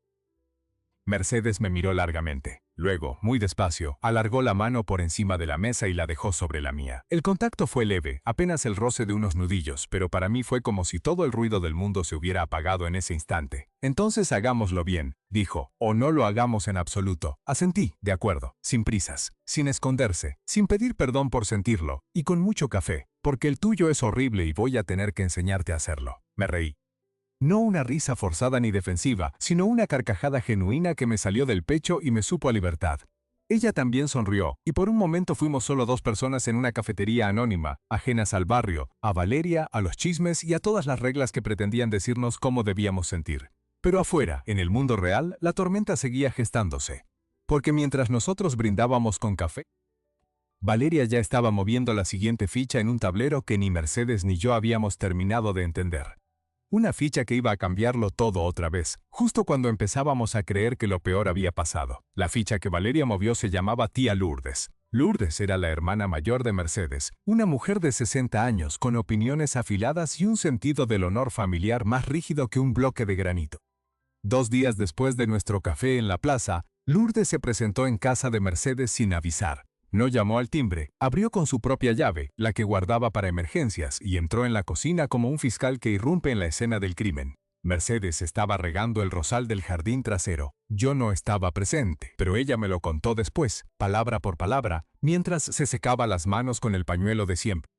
Mercedes me miró largamente. Luego, muy despacio, alargó la mano por encima de la mesa y la dejó sobre la mía. El contacto fue leve, apenas el roce de unos nudillos, pero para mí fue como si todo el ruido del mundo se hubiera apagado en ese instante. Entonces hagámoslo bien, dijo, o no lo hagamos en absoluto. Asentí, de acuerdo, sin prisas, sin esconderse, sin pedir perdón por sentirlo, y con mucho café, porque el tuyo es horrible y voy a tener que enseñarte a hacerlo. Me reí. No una risa forzada ni defensiva, sino una carcajada genuina que me salió del pecho y me supo a libertad. Ella también sonrió, y por un momento fuimos solo 2 personas en una cafetería anónima, ajenas al barrio, a Valeria, a los chismes y a todas las reglas que pretendían decirnos cómo debíamos sentir. Pero afuera, en el mundo real, la tormenta seguía gestándose. Porque mientras nosotros brindábamos con café, Valeria ya estaba moviendo la siguiente ficha en un tablero que ni Mercedes ni yo habíamos terminado de entender. Una ficha que iba a cambiarlo todo otra vez, justo cuando empezábamos a creer que lo peor había pasado. La ficha que Valeria movió se llamaba Tía Lourdes. Lourdes era la hermana mayor de Mercedes, una mujer de 60 años con opiniones afiladas y un sentido del honor familiar más rígido que un bloque de granito. 2 días después de nuestro café en la plaza, Lourdes se presentó en casa de Mercedes sin avisar. No llamó al timbre, abrió con su propia llave, la que guardaba para emergencias, y entró en la cocina como un fiscal que irrumpe en la escena del crimen. Mercedes estaba regando el rosal del jardín trasero. Yo no estaba presente, pero ella me lo contó después, palabra por palabra, mientras se secaba las manos con el pañuelo de siempre.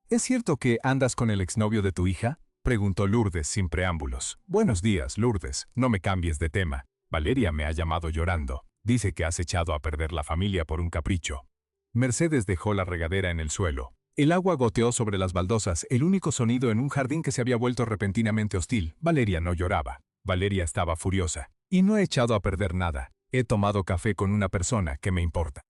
¿Es cierto que andas con el exnovio de tu hija?, preguntó Lourdes sin preámbulos. Buenos días, Lourdes, no me cambies de tema. Valeria me ha llamado llorando. Dice que has echado a perder la familia por un capricho. Mercedes dejó la regadera en el suelo. El agua goteó sobre las baldosas, el único sonido en un jardín que se había vuelto repentinamente hostil. Valeria no lloraba. Valeria estaba furiosa. Y no he echado a perder nada. He tomado café con una persona que me importa.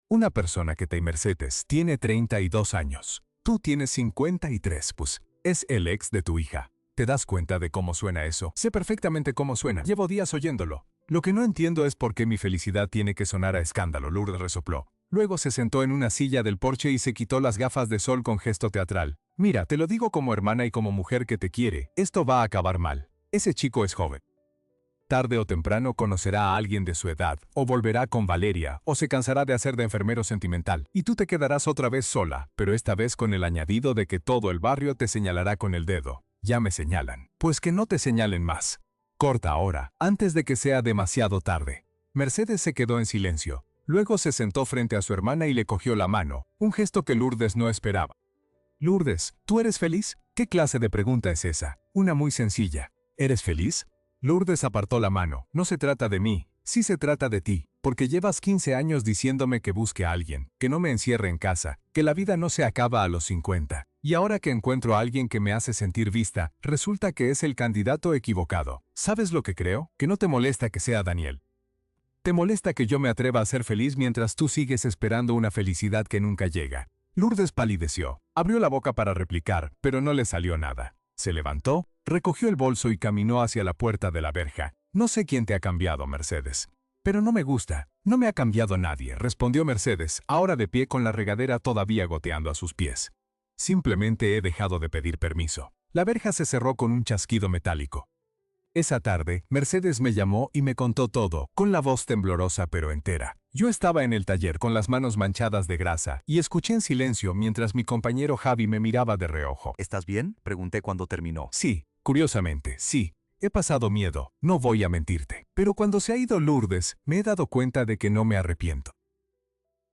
Una persona que Mercedes tiene 32 años. Tú tienes 53, pues. Es el ex de tu hija. ¿Te das cuenta de cómo suena eso? Sé perfectamente cómo suena. Llevo días oyéndolo. Lo que no entiendo es por qué mi felicidad tiene que sonar a escándalo, Lourdes resopló. Luego se sentó en una silla del porche y se quitó las gafas de sol con gesto teatral. Mira, te lo digo como hermana y como mujer que te quiere. Esto va a acabar mal. Ese chico es joven. Tarde o temprano conocerá a alguien de su edad, o volverá con Valeria, o se cansará de hacer de enfermero sentimental, y tú te quedarás otra vez sola, pero esta vez con el añadido de que todo el barrio te señalará con el dedo. Ya me señalan. Pues que no te señalen más. Corta ahora, antes de que sea demasiado tarde. Mercedes se quedó en silencio. Luego se sentó frente a su hermana y le cogió la mano, un gesto que Lourdes no esperaba. Lourdes, ¿tú eres feliz? ¿Qué clase de pregunta es esa? Una muy sencilla. ¿Eres feliz? Lourdes apartó la mano. No se trata de mí, sí se trata de ti, porque llevas 15 años diciéndome que busque a alguien, que no me encierre en casa, que la vida no se acaba a los 50. Y ahora que encuentro a alguien que me hace sentir vista, resulta que es el candidato equivocado. ¿Sabes lo que creo? Que no te molesta que sea Daniel. Te molesta que yo me atreva a ser feliz mientras tú sigues esperando una felicidad que nunca llega. Lourdes palideció. Abrió la boca para replicar, pero no le salió nada. Se levantó, recogió el bolso y caminó hacia la puerta de la verja. No sé quién te ha cambiado, Mercedes. Pero no me gusta. No me ha cambiado nadie, respondió Mercedes, ahora de pie con la regadera todavía goteando a sus pies. Simplemente he dejado de pedir permiso. La verja se cerró con un chasquido metálico. Esa tarde, Mercedes me llamó y me contó todo, con la voz temblorosa pero entera. Yo estaba en el taller con las manos manchadas de grasa y escuché en silencio mientras mi compañero Javi me miraba de reojo. ¿Estás bien? Pregunté cuando terminó. Sí, curiosamente, sí. He pasado miedo, no voy a mentirte. Pero cuando se ha ido Lourdes, me he dado cuenta de que no me arrepiento.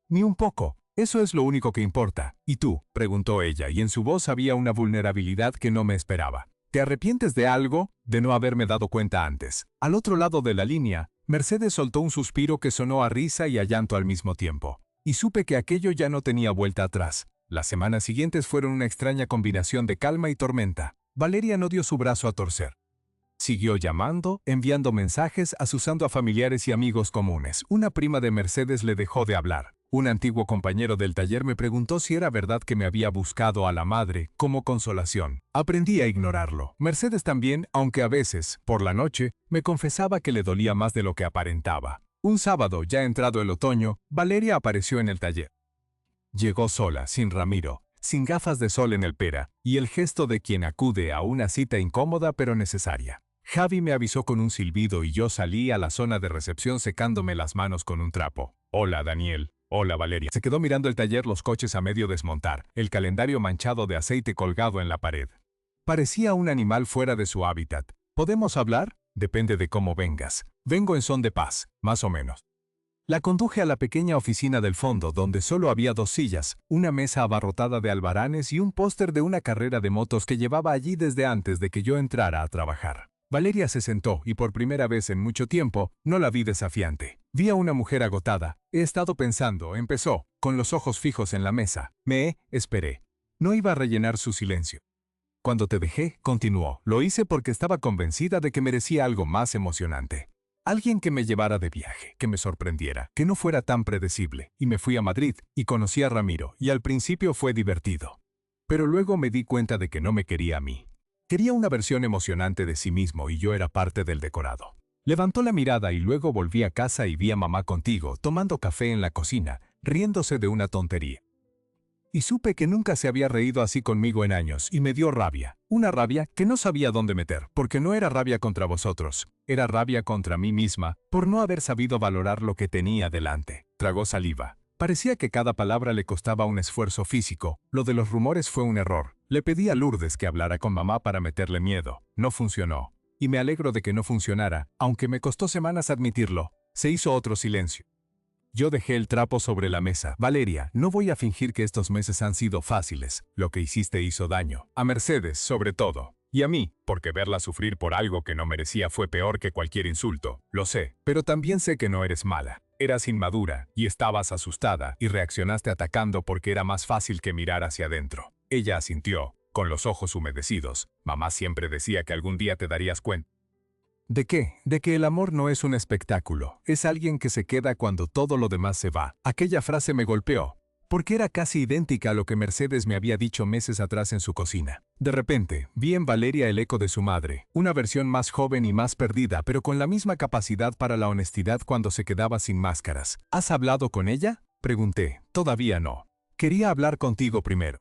Ni un poco. Eso es lo único que importa. ¿Y tú? Preguntó ella, y en su voz había una vulnerabilidad que no me esperaba. ¿Te arrepientes de algo? De no haberme dado cuenta antes. Al otro lado de la línea, Mercedes soltó un suspiro que sonó a risa y a llanto al mismo tiempo. Y supe que aquello ya no tenía vuelta atrás. Las semanas siguientes fueron una extraña combinación de calma y tormenta. Valeria no dio su brazo a torcer. Siguió llamando, enviando mensajes, asusando a familiares y amigos comunes. Una prima de Mercedes le dejó de hablar. Un antiguo compañero del taller me preguntó si era verdad que me había buscado a la madre como consolación. Aprendí a ignorarlo. Mercedes también, aunque a veces, por la noche, me confesaba que le dolía más de lo que aparentaba. Un sábado, ya entrado el otoño, Valeria apareció en el taller. Llegó sola, sin Ramiro, sin gafas de sol en el pera, y el gesto de quien acude a una cita incómoda pero necesaria. Javi me avisó con un silbido y yo salí a la zona de recepción secándome las manos con un trapo. Hola, Daniel. Hola, Valeria. Se quedó mirando el taller, los coches a medio desmontar, el calendario manchado de aceite colgado en la pared. Parecía un animal fuera de su hábitat. ¿Podemos hablar? Depende de cómo vengas. Vengo en son de paz, más o menos. La conduje a la pequeña oficina del fondo, donde solo había 2 sillas, una mesa abarrotada de albaranes y un póster de una carrera de motos que llevaba allí desde antes de que yo entrara a trabajar. Valeria se sentó y por primera vez en mucho tiempo no la vi desafiante. Vi a una mujer agotada. He estado pensando, empezó, con los ojos fijos en la mesa. Esperé. No iba a rellenar su silencio. Cuando te dejé, continuó. Lo hice porque estaba convencida de que merecía algo más emocionante. Alguien que me llevara de viaje, que me sorprendiera, que no fuera tan predecible. Y me fui a Madrid y conocí a Ramiro, y al principio fue divertido. Pero luego me di cuenta de que no me quería a mí. Quería una versión emocionante de sí mismo y yo era parte del decorado. Levantó la mirada y luego volví a casa y vi a mamá contigo, tomando café en la cocina, riéndose de una tontería. Y supe que nunca se había reído así conmigo en años y me dio rabia. Una rabia que no sabía dónde meter, porque no era rabia contra vosotros. Era rabia contra mí misma por no haber sabido valorar lo que tenía delante. Tragó saliva. Parecía que cada palabra le costaba un esfuerzo físico. Lo de los rumores fue un error. Le pedí a Lourdes que hablara con mamá para meterle miedo. No funcionó. Y me alegro de que no funcionara, aunque me costó semanas admitirlo. Se hizo otro silencio. Yo dejé el trapo sobre la mesa. Valeria, no voy a fingir que estos meses han sido fáciles. Lo que hiciste hizo daño. A Mercedes, sobre todo. Y a mí, porque verla sufrir por algo que no merecía fue peor que cualquier insulto. Lo sé, pero también sé que no eres mala. Eras inmadura, y estabas asustada, y reaccionaste atacando porque era más fácil que mirar hacia adentro. Ella asintió, con los ojos humedecidos. Mamá siempre decía que algún día te darías cuenta. ¿De qué? De que el amor no es un espectáculo. Es alguien que se queda cuando todo lo demás se va. Aquella frase me golpeó, porque era casi idéntica a lo que Mercedes me había dicho meses atrás en su cocina. De repente, vi en Valeria el eco de su madre, una versión más joven y más perdida, pero con la misma capacidad para la honestidad cuando se quedaba sin máscaras. ¿Has hablado con ella? Pregunté. Todavía no. Quería hablar contigo primero.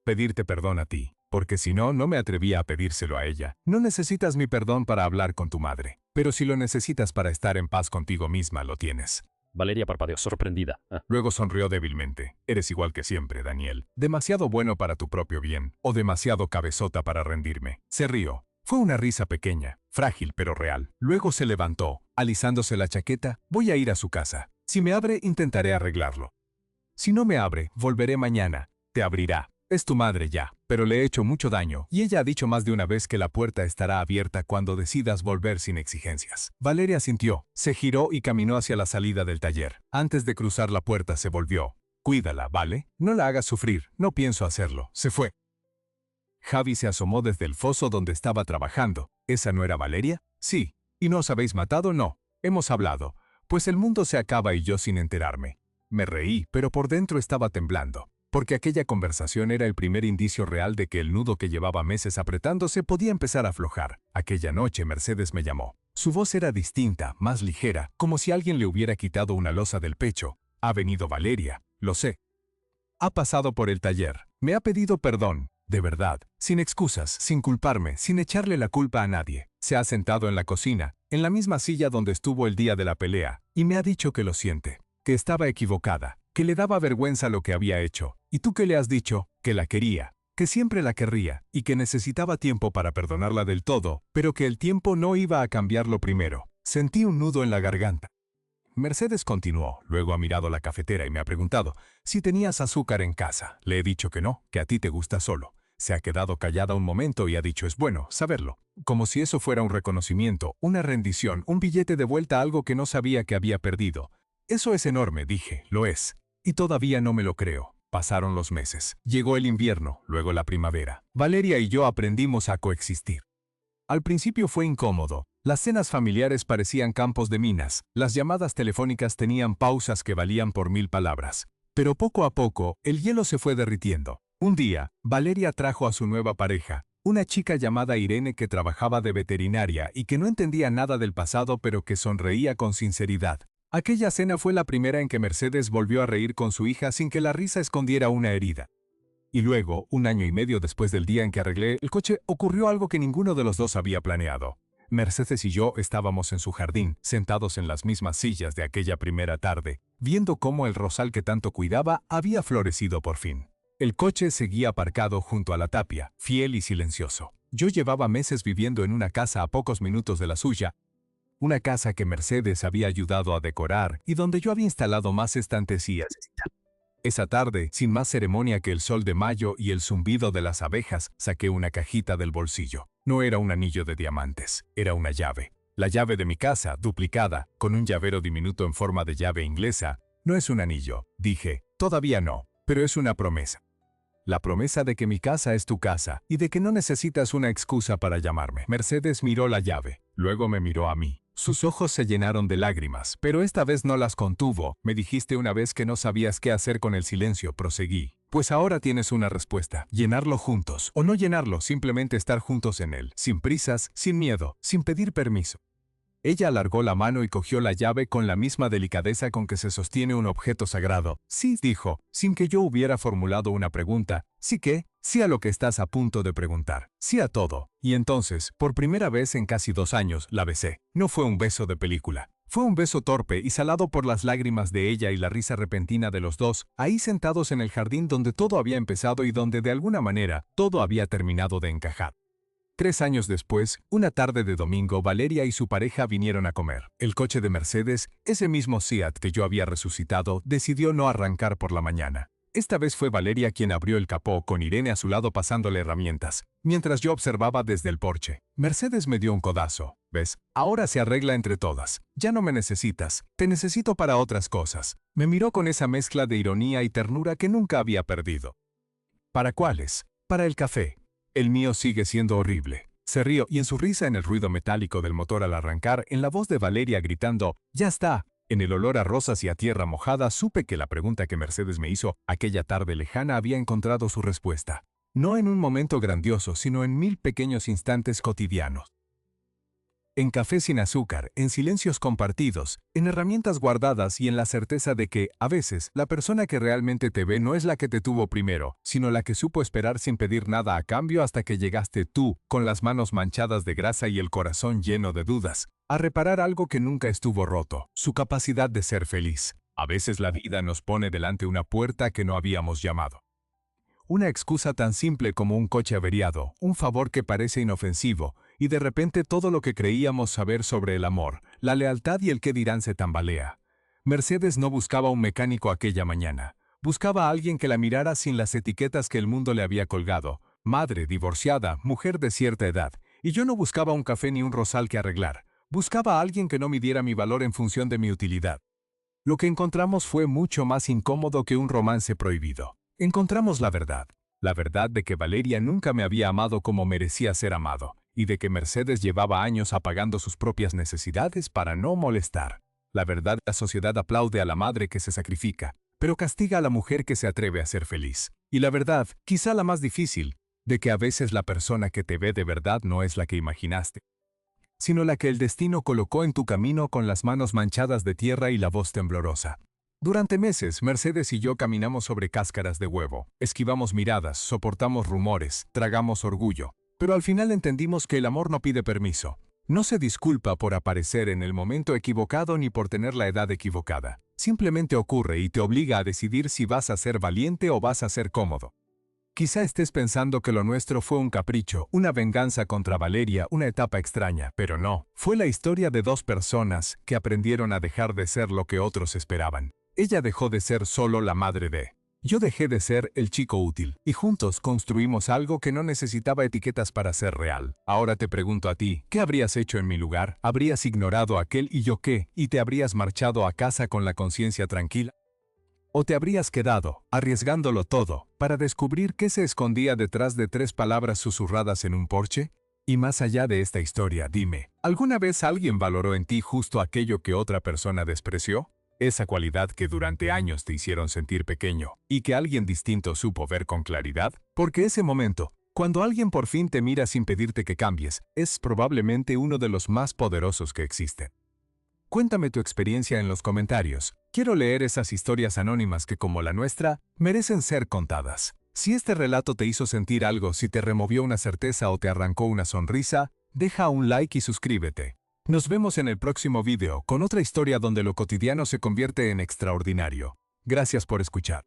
Pedirte perdón a ti, porque si no, no me atrevía a pedírselo a ella. No necesitas mi perdón para hablar con tu madre, pero si lo necesitas para estar en paz contigo misma, lo tienes. Valeria parpadeó sorprendida. Luego sonrió débilmente. Eres igual que siempre, Daniel. Demasiado bueno para tu propio bien, o demasiado cabezota para rendirme. Se rió. Fue una risa pequeña, frágil pero real. Luego se levantó, alisándose la chaqueta. Voy a ir a su casa. Si me abre, intentaré arreglarlo. Si no me abre, volveré mañana. Te abrirá. Es tu madre ya, pero le he hecho mucho daño, y ella ha dicho más de una vez que la puerta estará abierta cuando decidas volver sin exigencias. Valeria asintió, se giró y caminó hacia la salida del taller. Antes de cruzar la puerta se volvió. Cuídala, ¿vale? No la hagas sufrir, no pienso hacerlo. Se fue. Javi se asomó desde el foso donde estaba trabajando. ¿Esa no era Valeria? Sí. ¿Y no os habéis matado? No. Hemos hablado. Pues el mundo se acaba y yo sin enterarme. Me reí, pero por dentro estaba temblando, porque aquella conversación era el primer indicio real de que el nudo que llevaba meses apretándose podía empezar a aflojar. Aquella noche Mercedes me llamó. Su voz era distinta, más ligera, como si alguien le hubiera quitado una losa del pecho. Ha venido Valeria, lo sé. Ha pasado por el taller. Me ha pedido perdón, de verdad, sin excusas, sin culparme, sin echarle la culpa a nadie. Se ha sentado en la cocina, en la misma silla donde estuvo el día de la pelea, y me ha dicho que lo siente, que estaba equivocada, que le daba vergüenza lo que había hecho. ¿Y tú qué le has dicho? Que la quería, que siempre la querría, y que necesitaba tiempo para perdonarla del todo, pero que el tiempo no iba a cambiarlo primero. Sentí un nudo en la garganta. Mercedes continuó, luego ha mirado la cafetera y me ha preguntado si tenías azúcar en casa. Le he dicho que no, que a ti te gusta solo. Se ha quedado callada un momento y ha dicho es bueno saberlo, como si eso fuera un reconocimiento, una rendición, un billete de vuelta a algo que no sabía que había perdido. Eso es enorme, dije, lo es. Y todavía no me lo creo. Pasaron los meses. Llegó el invierno, luego la primavera. Valeria y yo aprendimos a coexistir. Al principio fue incómodo. Las cenas familiares parecían campos de minas. Las llamadas telefónicas tenían pausas que valían por 1000 palabras. Pero poco a poco, el hielo se fue derritiendo. Un día, Valeria trajo a su nueva pareja, una chica llamada Irene que trabajaba de veterinaria y que no entendía nada del pasado pero que sonreía con sinceridad. Aquella cena fue la primera en que Mercedes volvió a reír con su hija sin que la risa escondiera una herida. Y luego, 1 año y medio después del día en que arreglé el coche, ocurrió algo que ninguno de los dos había planeado. Mercedes y yo estábamos en su jardín, sentados en las mismas sillas de aquella primera tarde, viendo cómo el rosal que tanto cuidaba había florecido por fin. El coche seguía aparcado junto a la tapia, fiel y silencioso. Yo llevaba meses viviendo en una casa a pocos minutos de la suya, una casa que Mercedes había ayudado a decorar y donde yo había instalado más estanterías. Esa tarde, sin más ceremonia que el sol de mayo y el zumbido de las abejas, saqué una cajita del bolsillo. No era un anillo de diamantes, era una llave. La llave de mi casa, duplicada, con un llavero diminuto en forma de llave inglesa. No es un anillo, dije, todavía no, pero es una promesa. La promesa de que mi casa es tu casa y de que no necesitas una excusa para llamarme. Mercedes miró la llave, luego me miró a mí. Sus ojos se llenaron de lágrimas, pero esta vez no las contuvo. Me dijiste una vez que no sabías qué hacer con el silencio, proseguí. Pues ahora tienes una respuesta. Llenarlo juntos. O no llenarlo, simplemente estar juntos en él. Sin prisas, sin miedo, sin pedir permiso. Ella alargó la mano y cogió la llave con la misma delicadeza con que se sostiene un objeto sagrado. Sí, dijo, sin que yo hubiera formulado una pregunta. ¿Sí qué? Sí a lo que estás a punto de preguntar. Sí a todo. Y entonces, por primera vez en casi 2 años, la besé. No fue un beso de película. Fue un beso torpe y salado por las lágrimas de ella y la risa repentina de los dos, ahí sentados en el jardín donde todo había empezado y donde de alguna manera todo había terminado de encajar. 3 años después, una tarde de domingo, Valeria y su pareja vinieron a comer. El coche de Mercedes, ese mismo Seat que yo había resucitado, decidió no arrancar por la mañana. Esta vez fue Valeria quien abrió el capó con Irene a su lado pasándole herramientas, mientras yo observaba desde el porche. Mercedes me dio un codazo. ¿Ves? Ahora se arregla entre todas. Ya no me necesitas. Te necesito para otras cosas. Me miró con esa mezcla de ironía y ternura que nunca había perdido. ¿Para cuáles? Para el café. El mío sigue siendo horrible. Se rió y en su risa, en el ruido metálico del motor al arrancar, en la voz de Valeria gritando, ¡ya está! En el olor a rosas y a tierra mojada, supe que la pregunta que Mercedes me hizo aquella tarde lejana había encontrado su respuesta. No en un momento grandioso, sino en 1000 pequeños instantes cotidianos. En café sin azúcar, en silencios compartidos, en herramientas guardadas y en la certeza de que, a veces, la persona que realmente te ve no es la que te tuvo primero, sino la que supo esperar sin pedir nada a cambio hasta que llegaste tú, con las manos manchadas de grasa y el corazón lleno de dudas, a reparar algo que nunca estuvo roto, su capacidad de ser feliz. A veces la vida nos pone delante una puerta que no habíamos llamado. Una excusa tan simple como un coche averiado, un favor que parece inofensivo, y de repente todo lo que creíamos saber sobre el amor, la lealtad y el qué dirán se tambalea. Mercedes no buscaba un mecánico aquella mañana. Buscaba a alguien que la mirara sin las etiquetas que el mundo le había colgado. Madre, divorciada, mujer de cierta edad. Y yo no buscaba un café ni un rosal que arreglar. Buscaba a alguien que no midiera mi valor en función de mi utilidad. Lo que encontramos fue mucho más incómodo que un romance prohibido. Encontramos la verdad. La verdad de que Valeria nunca me había amado como merecía ser amado, y de que Mercedes llevaba años apagando sus propias necesidades para no molestar. La verdad, la sociedad aplaude a la madre que se sacrifica, pero castiga a la mujer que se atreve a ser feliz. Y la verdad, quizá la más difícil, de que a veces la persona que te ve de verdad no es la que imaginaste, sino la que el destino colocó en tu camino con las manos manchadas de tierra y la voz temblorosa. Durante meses, Mercedes y yo caminamos sobre cáscaras de huevo, esquivamos miradas, soportamos rumores, tragamos orgullo, pero al final entendimos que el amor no pide permiso. No se disculpa por aparecer en el momento equivocado ni por tener la edad equivocada. Simplemente ocurre y te obliga a decidir si vas a ser valiente o vas a ser cómodo. Quizá estés pensando que lo nuestro fue un capricho, una venganza contra Valeria, una etapa extraña, pero no. Fue la historia de dos personas que aprendieron a dejar de ser lo que otros esperaban. Ella dejó de ser solo la madre de. Yo dejé de ser el chico útil, y juntos construimos algo que no necesitaba etiquetas para ser real. Ahora te pregunto a ti, ¿qué habrías hecho en mi lugar? ¿Habrías ignorado a aquel y yo qué? ¿Y te habrías marchado a casa con la conciencia tranquila? ¿O te habrías quedado, arriesgándolo todo, para descubrir qué se escondía detrás de 3 palabras susurradas en un porche? Y más allá de esta historia, dime, ¿alguna vez alguien valoró en ti justo aquello que otra persona despreció? Esa cualidad que durante años te hicieron sentir pequeño, y que alguien distinto supo ver con claridad, porque ese momento, cuando alguien por fin te mira sin pedirte que cambies, es probablemente uno de los más poderosos que existen. Cuéntame tu experiencia en los comentarios. Quiero leer esas historias anónimas que, como la nuestra, merecen ser contadas. Si este relato te hizo sentir algo, si te removió una certeza o te arrancó una sonrisa, deja un like y suscríbete. Nos vemos en el próximo video con otra historia donde lo cotidiano se convierte en extraordinario. Gracias por escuchar.